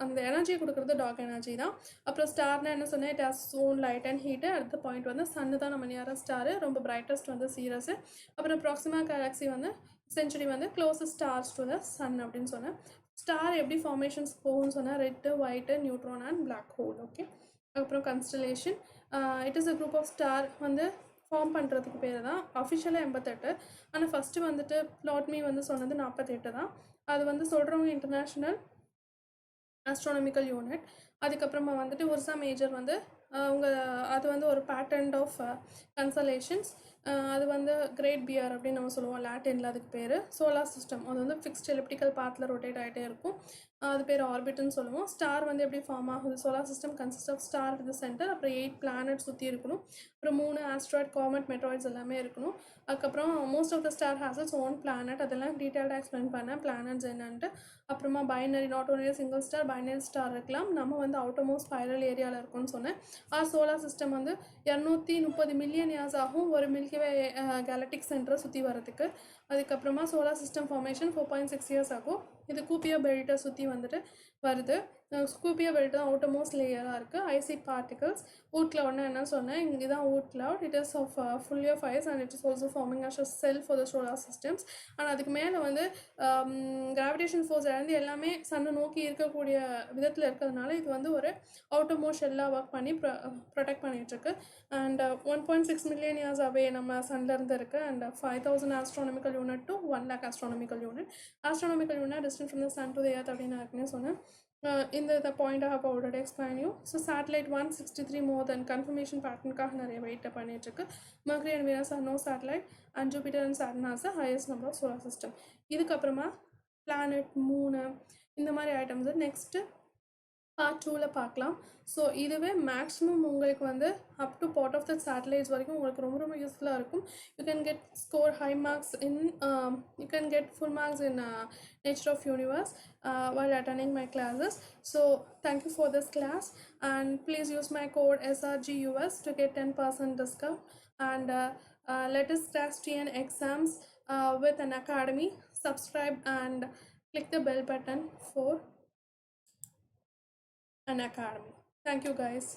அந்த எனர்ஜியை கொடுக்குறது டார்க் எனர்ஜி தான். அப்புறம் ஸ்டார்னா என்ன சொன்னேன், it has own light and heat. அடுத்த பாயிண்ட் வந்து சன்னு தான் நம்ம நியரஸ்ட் ஸ்டாரு, ரொம்ப பிரைட்டஸ்ட் வந்து சீரஸு. அப்புறம் ப்ராக்சிமா கேலக்ஸி வந்து செஞ்சுரி வந்து closest stars to the sun அப்படின்னு சொன்னேன். ஸ்டார் எப்படி ஃபார்மேஷன்ஸ் போகும்னு சொன்னால் red, white, neutron and black hole. Okay, அதுக்கப்புறம் constellation, it is a group of star வந்து ஃபார்ம் பண்ணுறதுக்கு பேர் தான். அஃபிஷியலாக 88, ஆனால் ஃபஸ்ட்டு வந்துட்டு பிளாட்மி வந்து சொன்னது 48 தான். அது வந்து சொல்கிறவங்க இன்டர்நேஷ்னல் ஆஸ்ட்ரானமிக்கல் யூனிட். அதுக்கப்புறமா வந்துட்டு உர்சா மேஜர் வந்து அது வந்து ஒரு பேட்டர்ன் ஆஃப் கன்சலேஷன்ஸ். அது வந்து கிரேட் பியர் அப்படின்னு நம்ம சொல்லுவோம் லாட்டினில், அதுக்கு பேர். சோலார் சிஸ்டம் அது வந்து ஃபிக்ஸ்ட் எலிப்டிக்கல் பாத்தில் ரொட்டேட் ஆகிட்டே இருக்கும், அது பேர் ஆர்பிட்னு சொல்லுவோம். ஸ்டார் வந்து எப்படி ஃபார்ம் ஆகுது, solar system consist of star with centre, அப்புறம் 8 பிளானட் சுற்றி இருக்கணும், அப்புறம் 3 ஆஸ்ட்ராய்ட், காமெட், மெட்ராய்ட்ஸ் எல்லாமே இருக்கணும். அதுக்கப்புறம் most of the star has its own planet, அதெல்லாம் டீட்டெயில்டாக எக்ஸ்பிளைன் பண்ணேன் பிளானட்ஸ் என்னன்ட்டு. அப்புறமா binary, not only single star, binary star இருக்கலாம். நம்ம வந்து அவுட்டர்மோஸ்ட் ஸ்பைரல் ஏரியாவில் இருக்கும்னு சொன்னேன். சோலார் சிஸ்டம் வந்து 230 மில்லியன் இயர்ஸ் ஆகும் ஒரு மில்கிவே கேலக்டிக் சென்டரை சுற்றி வரதுக்கு. அதுக்கப்புறமா சோலார் சிஸ்டம் ஃபார்மேஷன் 4.6 இயர்ஸ் ஆகும். இது கூப்பியோ பெல்ட்டை சுற்றி வந்துட்டு வருது. கூப்பியோ பெல்ட் தான் அவுட்டர்மோஸ்ட் லேயராக இருக்குது. ஐசி பார்ட்டிகல்ஸ், ஊட் கிளவுட்னா என்ன சொன்னேன், இங்கே தான் Oort cloud. It is of fully of ice and it is also forming as a shell for the solar systems. ஆனால் அதுக்கு மேலே வந்து கிராவிடேஷன் ஃபோர்ஸ் இழந்து எல்லாமே சன்னை நோக்கி இருக்கக்கூடிய விதத்தில் இருக்கிறதுனால இது வந்து ஒரு அவுட்டர்மோஸ்ட் ஷெல்லாக ஒர்க் பண்ணி ப்ரொடெக்ட் பண்ணிகிட்ருக்கு. அண்ட் 1.6 மில்லியன் இயர்ஸ் அவே நம்ம சன்லேருந்து இருக்குது. அண்ட் 5000 astronomical unit to 1 lakh astronomical unit. Astronomical unit distance from the sun to the earth அப்படின்னு நான் ஏற்கனவே சொன்னேன். இந்த point I have already explained you. So satellite 163 more than confirmation பேட்டர்னுக்காக நிறைய வெயிட் பண்ணிகிட்ருக்கு. Mercury and Venus are no satellite and Jupiter and Saturn has the highest number of solar system. இதுக்கப்புறமா பிளானட், மூணு, இந்த மாதிரி ஐட்டம்ஸு நெக்ஸ்ட்டு பார்ட் 2ல் பார்க்கலாம். ஸோ இதுவே மேக்ஸிமம் உங்களுக்கு வந்து up to part of the satellites வரைக்கும் உங்களுக்கு ரொம்ப ரொம்ப யூஸ்ஃபுல்லாக இருக்கும். You can get score high marks in you can get full marks in nature of universe while attending my classes. So thank you for this class and please use my code SRGUS to get 10% discount and let us crack TN exams with an academy. Subscribe and click the bell button for an academy. Thank you guys.